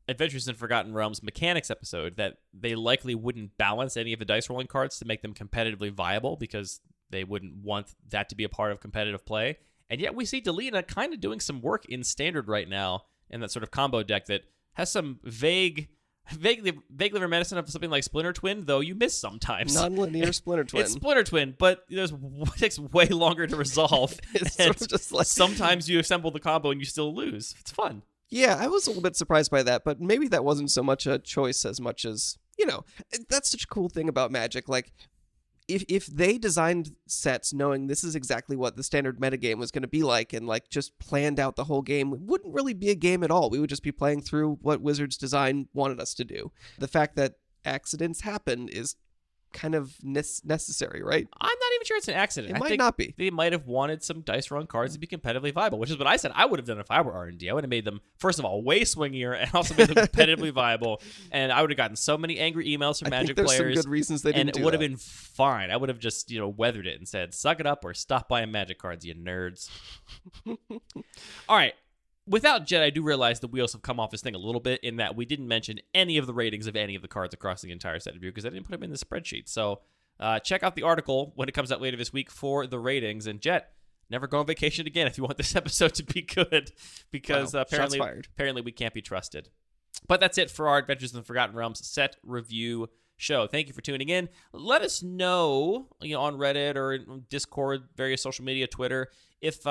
Adventures in Forgotten Realms mechanics episode that they likely wouldn't balance any of the dice rolling cards to make them competitively viable because they wouldn't want that to be a part of competitive play. And yet we see Delina kind of doing some work in Standard right now in that sort of combo deck that has some vaguely reminiscent of something like Splinter Twin, though you miss sometimes. Non-linear Splinter Twin. It's Splinter Twin, but it takes way longer to resolve. It's sort of just like sometimes you assemble the combo and you still lose. It's fun. Yeah, I was a little bit surprised by that, but maybe that wasn't so much a choice as much as, that's such a cool thing about Magic. Like, if they designed sets knowing this is exactly what the standard metagame was going to be like and like just planned out the whole game, it wouldn't really be a game at all. We would just be playing through what Wizards' design wanted us to do. The fact that accidents happen is kind of necessary, right? I'm not even sure it's an accident. It might not be. They might have wanted some dice rolling cards to be competitively viable, which is what I said I would have done if I were R&D. I would have made them, first of all, way swingier and also made them competitively viable. And I would have gotten so many angry emails from Magic players. There's some good reasons they didn't do that. And it would have been fine. I would have just, weathered it and said, suck it up or stop buying Magic cards, you nerds. All right. Without Jet, I do realize the wheels have come off this thing a little bit in that we didn't mention any of the ratings of any of the cards across the entire set review because I didn't put them in the spreadsheet. So check out the article when it comes out later this week for the ratings. And Jet, never go on vacation again if you want this episode to be good because apparently we can't be trusted. But that's it for our Adventures in the Forgotten Realms set review show. Thank you for tuning in. Let us know, on Reddit or Discord, various social media, Twitter, if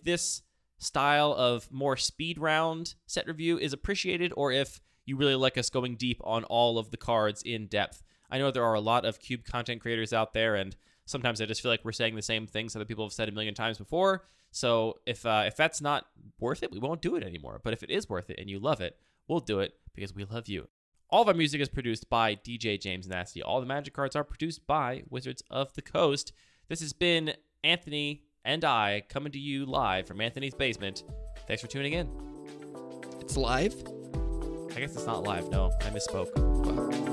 this style of more speed round set review is appreciated or if you really like us going deep on all of the cards in depth. I know there are a lot of Cube content creators out there, and sometimes I just feel like we're saying the same things other people have said a million times before. So if that's not worth it, we won't do it anymore. But if it is worth it and you love it, we'll do it because we love you. All of our music is produced by DJ James Nasty. All the Magic cards are produced by Wizards of the Coast. This has been Anthony and I coming to you live from Anthony's basement. Thanks for tuning in. It's live? I guess it's not live. No, I misspoke. Wow.